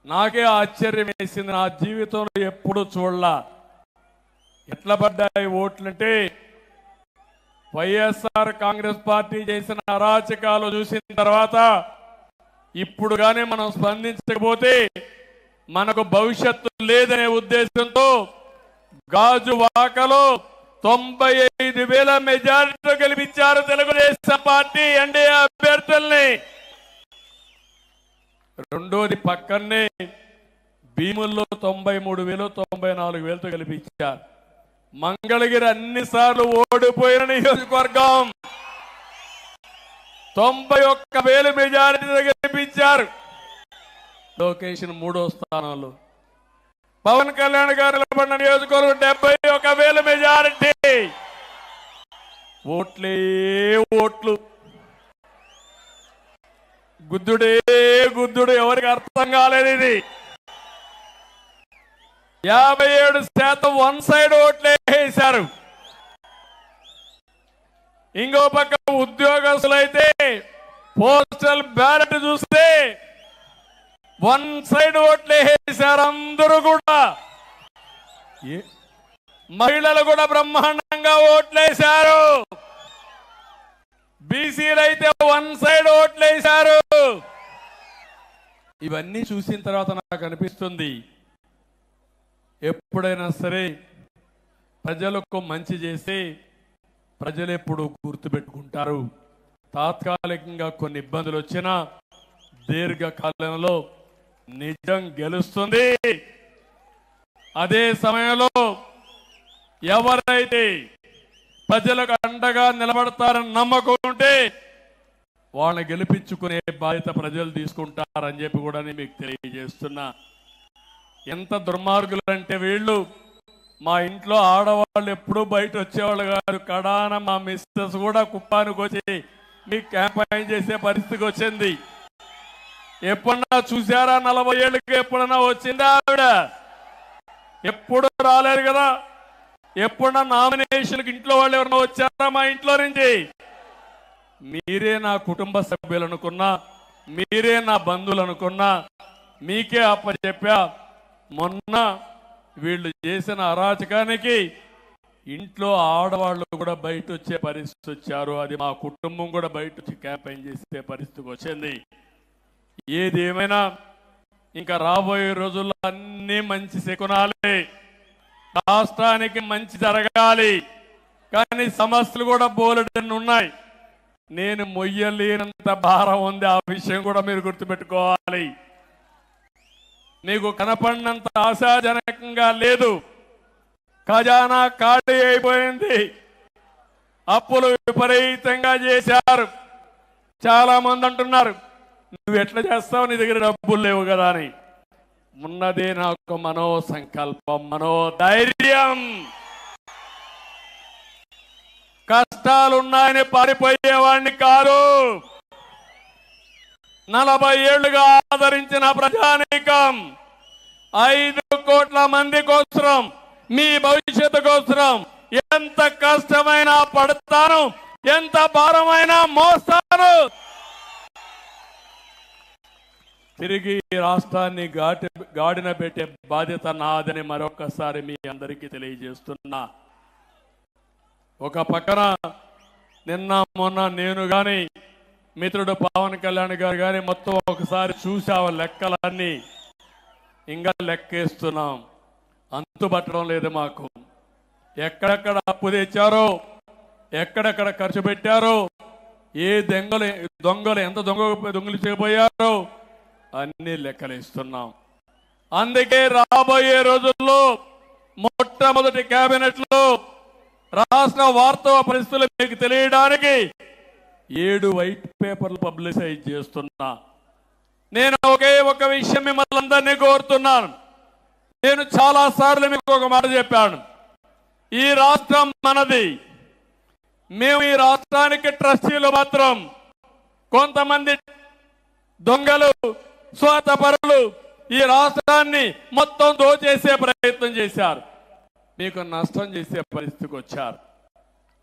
నాకే ఆశ్చర్యం వేసింది, నా జీవితంలో ఎప్పుడు చూడలా. ఎట్లా పడ్డాయి ఓట్లంటే వైఎస్ఆర్ కాంగ్రెస్ పార్టీ చేసిన అరాచకాలు చూసిన తర్వాత ఇప్పుడు కానీ మనం స్పందించకపోతే మనకు భవిష్యత్తు లేదనే ఉద్దేశంతో గాజువాకలో 95,000 మెజారిటీతో గెలిపించారు తెలుగుదేశం పార్టీ ఎన్డీఏ అభ్యర్థుల్ని. రెండోది పక్కనే భీముల్లో 93,000 94,000తో గెలిపించారు. మంగళగిరి అన్నిసార్లు ఓడిపోయిన నియోజకవర్గం 91,000 మెజారిటీతో గెలిపించారు. లొకేషన్ 3వ స్థానంలో. పవన్ కళ్యాణ్ గారు నిలబడిన నియోజకవర్గం 71,000 మెజారిటీ. ఓట్లే ఓట్లు, గుద్దుడే గుద్దుడు. ఎవరికి అర్థం కాలేదు ఇది. 57% 1 సైడ్ ఓట్లే వేశారు. ఇంకో పక్క ఉద్యోగస్తులైతే పోస్టల్ బ్యాలెట్ చూస్తే 1 సైడ్ ఓట్లే వేశారు అందరూ కూడా. మహిళలు కూడా బ్రహ్మాండంగా ఓట్లేశారు. బీసీలు అయితే 1 సైడ్ ఓట్లేశారు. ఇవన్నీ చూసిన తర్వాత నాకు అనిపిస్తుంది, ఎప్పుడైనా సరే ప్రజలకు మంచి చేస్తే ప్రజలు ఎప్పుడు గుర్తుపెట్టుకుంటారు. తాత్కాలికంగా కొన్ని ఇబ్బందులు వచ్చినా దీర్ఘకాలంలో నిజం గెలుస్తుంది. అదే సమయంలో ఎవరైతే ప్రజలకు అండగా నిలబడతారని నమ్మకం ఉంటే వాళ్ళని గెలిపించుకునే బాధ్యత ప్రజలు తీసుకుంటారని చెప్పి కూడా మీకు తెలియజేస్తున్నా. ఎంత దుర్మార్గులు అంటే వీళ్ళు మా ఇంట్లో ఆడవాళ్ళు ఎప్పుడూ బయట వచ్చేవాళ్ళు కాదు. కడాన మా మిస్సెస్ కూడా కుప్పానికి వచ్చి మీ క్యాంపెయిన్ చేసే పరిస్థితికి వచ్చింది. ఎప్పుడన్నా చూసారా? 40 ఏళ్ళకి ఎప్పుడన్నా వచ్చిందా ఆవిడ? ఎప్పుడు రాలేదు కదా. ఎప్పుడన్నా నామినేషన్కి ఇంట్లో వాళ్ళు ఎవరన్నా వచ్చారా మా ఇంట్లో నుంచి? మీరే నా కుటుంబ సభ్యులు అనుకున్నా, మీరే నా బంధువులు అనుకున్నా, మీకే అప్పచెప్పా. మొన్న వీళ్ళు చేసిన అరాచకానికి ఇంట్లో ఆడవాళ్ళు కూడా బయట వచ్చే పరిస్థితి వచ్చారు. అది మా కుటుంబం కూడా బయట వచ్చి క్యాంపెయిన్ చేసే పరిస్థితికి వచ్చింది. ఏది ఏమైనా ఇంకా రాబోయే రోజుల్లో అన్ని మంచి శకునాలే, రాష్ట్రానికి మంచి జరగాలి. కానీ సమస్యలు కూడా బోలెడన్ని ఉన్నాయి. నేను మొయ్యలేనంత భారం ఉంది. ఆ విషయం కూడా మీరు గుర్తుపెట్టుకోవాలి. మీకు కనపడినంత ఆశాజనకంగా లేదు. ఖజానా ఖాళీ అయిపోయింది. అప్పులు విపరీతంగా చేశారు. చాలా మంది అంటున్నారు, నువ్వు ఎట్లా చేస్తావు, నీ దగ్గర డబ్బులు లేవు కదా అని. ఉన్నదే నాకు మనో సంకల్పం, మనోధైర్యం. కష్టాలున్నాయని పారిపోయేవాడిని కాదు. 40 ఏళ్లుగా ఆదరించిన ప్రజానీకం 5 కోట్ల మంది కోసం, మీ భవిష్యత్తు కోసం ఎంత కష్టమైనా పడతాను, ఎంత భారమైనా మోస్తాను. తిరిగి రాష్ట్రాన్ని గాడిన పెట్టే బాధ్యత నాదని మరొకసారి మీ అందరికీ తెలియజేస్తున్నా. ఒక పక్కన నిన్న మొన్న నేను గాని మిత్రుడు పవన్ కళ్యాణ్ గారు గాని మొత్తం ఒకసారి చూసావు లెక్కలన్నీ. ఇంకా లెక్కేస్తున్నాం, అంతుపట్టడం లేదు మాకు. ఎక్కడెక్కడ అప్పు తెచ్చారో, ఎక్కడెక్కడ ఖర్చు పెట్టారో, ఏ దొంగలు ఎంత దొంగలు చేయబోయారో అన్ని లెక్కలేస్తున్నాం. అందుకే రాబోయే రోజుల్లో మొట్టమొదటి కేబినెట్ లో రాష్ట్ర వాస్తవ పరిస్థితులు మీకు తెలియడానికి 7 వైట్ పేపర్లు పబ్లిసైజ్ చేస్తున్నా. నేను ఒకే ఒక విషయం మిమ్మల్ని అందరినీ కోరుతున్నాను. నేను చాలా సార్లు మీకు ఒక మాట చెప్పాను, ఈ రాష్ట్రం మనది. మేము ఈ రాష్ట్రానికి ట్రస్టీలు మాత్రం. కొంతమంది దొంగలు, స్వార్థపరులు ఈ రాష్ట్రాన్ని మొత్తం దోచేసే ప్రయత్నం చేశారు, మీకు నష్టం చేసే పరిస్థితికి వచ్చారు.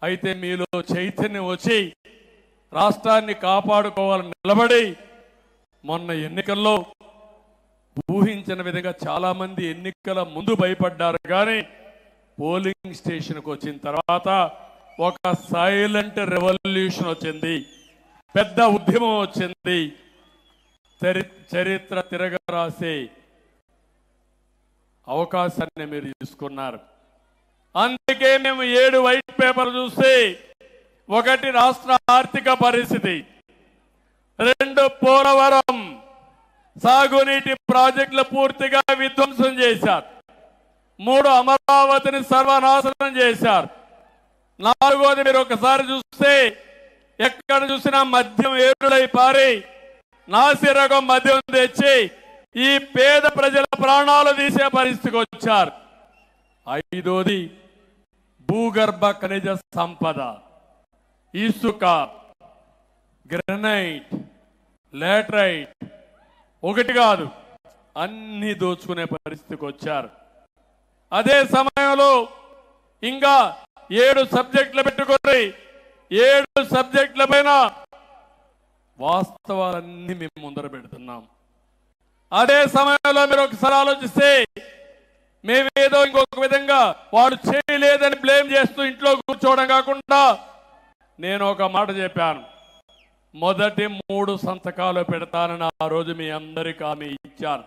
అయితే మీలో చైతన్యం వచ్చి రాష్ట్రాన్ని కాపాడుకోవాలని నిలబడి, మొన్న ఎన్నికల్లో ఊహించిన విధంగా చాలా మంది ఎన్నికల ముందు భయపడ్డారు. కానీ పోలింగ్ స్టేషన్కి వచ్చిన తర్వాత ఒక సైలెంట్ రెవల్యూషన్ వచ్చింది, పెద్ద ఉద్యమం వచ్చింది. చరిత్ర తిరగరాసే అవకాశాన్ని మీరు తీసుకున్నారు. అందుకే మేము 7 వైట్ పేపర్ చూస్తే, 1 రాష్ట్ర ఆర్థిక పరిస్థితి, 2 పోలవరం సాగునీటి ప్రాజెక్టులు పూర్తిగా విధ్వంసం చేశారు, 3 అమరావతిని సర్వనాశనం చేశారు, 4వది మీరు ఒకసారి చూస్తే ఎక్కడ చూసినా మద్యం ఏరులై పారి నాసిరకం మద్యం తెచ్చి ఈ పేద ప్రజల ప్రాణాలు తీసే పరిస్థితికి వచ్చారు. 5వది భూగర్భ ఖనిజ సంపద, ఇసుక, గ్రనైట్, లాటరైట్, ఒకటి కాదు అన్ని దోచుకునే పరిస్థితికి వచ్చారు. అదే సమయంలో ఇంకా 7 సబ్జెక్టులు పెట్టుకొని 7 సబ్జెక్టుల పైన వాస్తవాలన్నీ మేము ముందర పెడుతున్నాం. అదే సమయంలో మీరు ఒకసారి ఆలోచిస్తే, మేమేదో ఇంకొక విధంగా వాడు చేయలేదని బ్లేమ్ చేస్తూ ఇంట్లో కూర్చోవడం కాకుండా, నేను ఒక మాట చెప్పాను, మొదటి 3 సంతకాలు పెడతానని ఆ రోజు మీ అందరికీ హామీ ఇచ్చాను.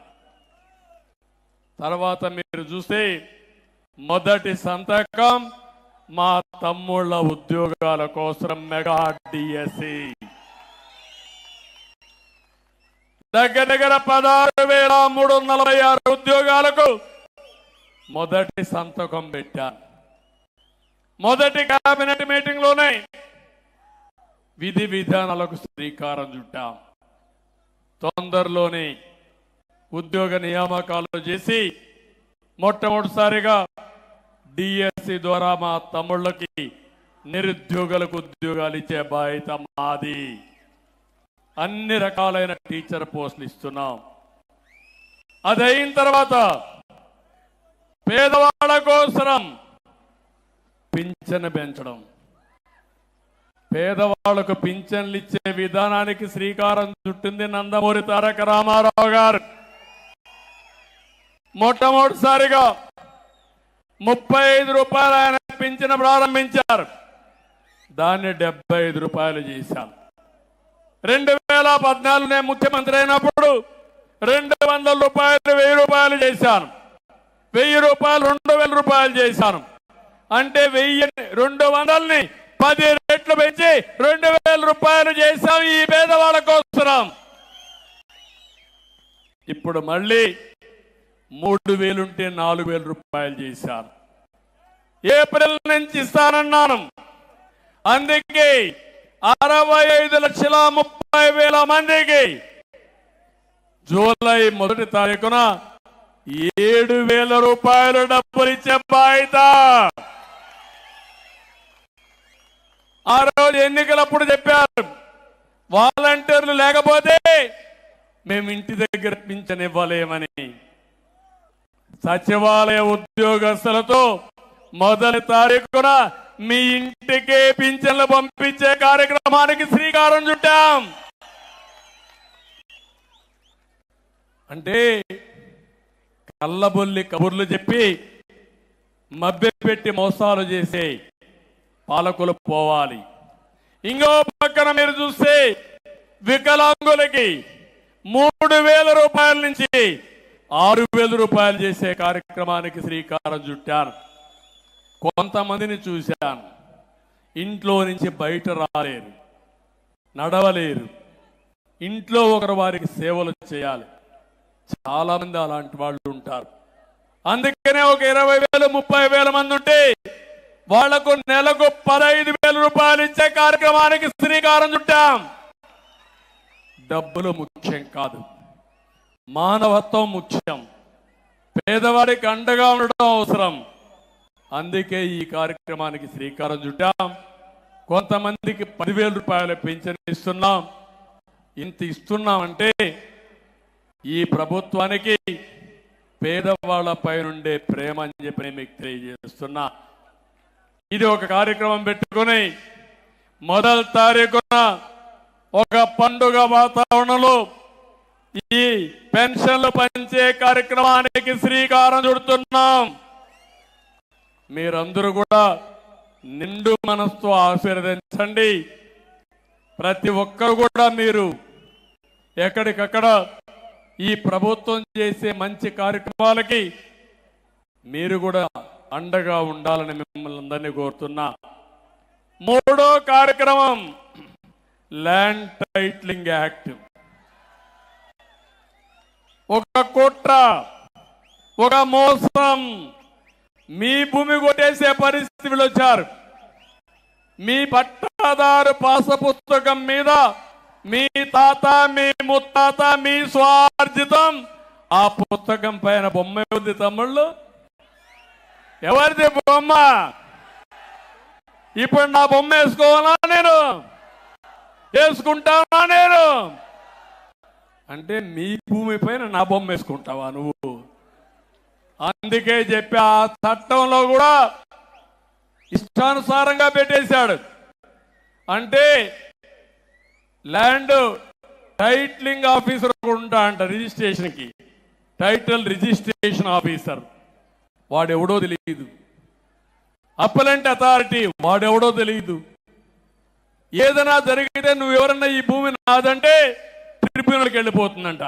తర్వాత మీరు చూస్తే మొదటి సంతకం మా తమ్ముళ్ళ ఉద్యోగాల కోసం మెగా డిఎస్సి, దగ్గర 16,346 ఉద్యోగాలకు మొదటి సంతకం పెట్టాను. మొదటి కేబినెట్ మీటింగ్ లోనే విధి విధానాలకు శ్రీకారం చుట్టాం. తొందరలోనే ఉద్యోగ నియామకాలు చేసి మొట్టమొదటిసారిగా డిఎస్సి ద్వారా మా తమ్ముళ్ళకి నిరుద్యోగులకు ఉద్యోగాలు ఇచ్చే బాధ్యత మాది. అన్ని రకాలైన టీచర్ పోస్టులు ఇస్తున్నాం. అదైన తర్వాత పేదవాళ్ళ కోసం పింఛను పెంచడం, పేదవాళ్లకు పింఛన్లు ఇచ్చే విధానానికి శ్రీకారం చుట్టింది నందమూరి తారక రామారావు గారు. మొట్టమొదటిసారిగా 35 రూపాయలు ఆయన పింఛను ప్రారంభించారు. దాన్ని 75 రూపాయలు చేశాను. 2014 నేను ముఖ్యమంత్రి అయినప్పుడు 200 రూపాయలు 1000 రూపాయలు చేశాను. 1000 రూపాయలు 2000 రూపాయలు చేశాను. అంటే 200ని 10 రెట్లు పెంచి 2000 రూపాయలు చేశాం ఈ పేదవాళ్ళ కోసం. ఇప్పుడు మళ్ళీ 3000 ఉంటే 4000 రూపాయలు చేశాను. ఏప్రిల్ నుంచి ఇస్తానన్నాను. అందుకే 65,30,000 మందికి జూలై 1వ తారీఖున 7,000 రూపాయలు డబ్బులు ఇచ్చే బాధ్యత. ఆ రోజు ఎన్నికలప్పుడు చెప్పారు, వాలంటీర్లు లేకపోతే మేము ఇంటి దగ్గర పింఛన్ ఇవ్వలేమని. సచివాలయ ఉద్యోగస్తులతో 1వ తారీఖున మీ ఇంటికే పింఛన్లు పంపించే కార్యక్రమానికి శ్రీకారం చుట్టాం. అంటే కళ్ళబొల్లి కబుర్లు చెప్పి మభ్యపెట్టి మోసాలు చేసే పాలకులు పోవాలి. ఇంకో పక్కన మీరు చూస్తే వికలాంగులకి 3,000 రూపాయల నుంచి 6,000 రూపాయలు చేసే కార్యక్రమానికి శ్రీకారం చుట్టాను. కొంతమందిని చూశాను, ఇంట్లో నుంచి బయట రాలేరు, నడవలేరు, ఇంట్లో ఒకరు వారికి సేవలు చేయాలి. చాలా మంది అలాంటి వాళ్ళు ఉంటారు. అందుకనే ఒక 20,000 30,000 మంది ఉంటే వాళ్లకు నెలకు 15,000 రూపాయలు ఇచ్చే కార్యక్రమానికి శ్రీకారం చుట్టాం. డబ్బులు ముఖ్యం కాదు, మానవత్వం ముఖ్యం. పేదవాడికి అండగా ఉండడం అవసరం. అందుకే ఈ కార్యక్రమానికి శ్రీకారం చుట్టాం. కొంతమందికి 10,000 రూపాయల పింఛన్ ఇస్తున్నాం. ఇంత ఇస్తున్నామంటే ఈ ప్రభుత్వానికి పేదవాళ్లపై నుండే ప్రేమ అని చెప్పి మీకు తెలియజేస్తున్నా. ఇది ఒక కార్యక్రమం పెట్టుకుని 1వ తారీఖున ఒక పండుగ వాతావరణంలో ఈ పెన్షన్లు పంచే కార్యక్రమానికి శ్రీకారం చుడుతున్నాం. మీరందరూ కూడా నిండు మనసుతో ఆశీర్వదించండి. ప్రతి ఒక్కరు కూడా మీరు ఎక్కడికక్కడ ఈ ప్రభుత్వం చేసే మంచి కార్యక్రమాలకి మీరు కూడా అండగా ఉండాలని మిమ్మల్ని అందరినీ కోరుతున్నా. 3వ కార్యక్రమం ల్యాండ్ టైటిలింగ్ యాక్ట్. ఒక కుట్ర, ఒక మోసం, మీ భూమి కొట్టేసే పరిస్థితులు వచ్చారు. మీ పట్టాదారు పాస పుస్తకం మీద మీ తాత మీ ముత్తాత మీ స్వార్జితం ఆ పుస్తకం పైన బొమ్మ ఉంది. తమ్ముళ్ళు, ఎవరిది బొమ్మ? ఇప్పుడు నా బొమ్మ వేసుకోవాలా? నేను వేసుకుంటానా? నేను అంటే మీ భూమి పైన నా బొమ్మ వేసుకుంటావా నువ్వు? అందుకే చెప్పి ఆ చట్టంలో కూడా ఇష్టానుసారంగా పెట్టేశాడు. అంటే ల్యాండ్ టైటిలింగ్ ఆఫీసర్ ఉంటా అంట, రిజిస్ట్రేషన్కి టైటిల్ రిజిస్ట్రేషన్ ఆఫీసర్, వాడెవడో తెలియదు. అప్పలెంట్ అథారిటీ, వాడెవడో తెలియదు. ఏదైనా జరిగితే నువ్వెవరన్నా ఈ భూమి నాదంటే ట్రిబ్యునల్కి వెళ్ళిపోతుందంట.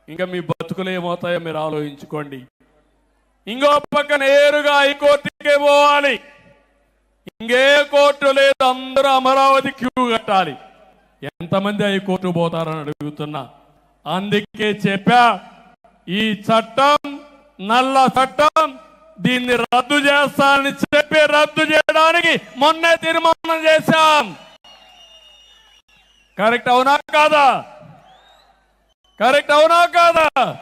ఇంకా మీ బతుకులు ఏమవుతాయో మీరు ఆలోచించుకోండి. ఇంకో పక్క నేరుగా హైకోర్టుకే పోవాలి. ఇంకే కోర్టు లేదు, అందరూ అమరావతి క్యూ కట్టాలి. ఎంతమంది హైకోర్టు పోతారని అడుగుతున్నా. అందుకే చెప్పా, ఈ చట్టం నల్ల చట్టం, దీన్ని రద్దు చేస్తానని చెప్పి రద్దు చేయడానికి మొన్నే తీర్మానం చేశాం. కరెక్ట్ అవునా కాదా? కరెక్ట్ అవునా కాదా?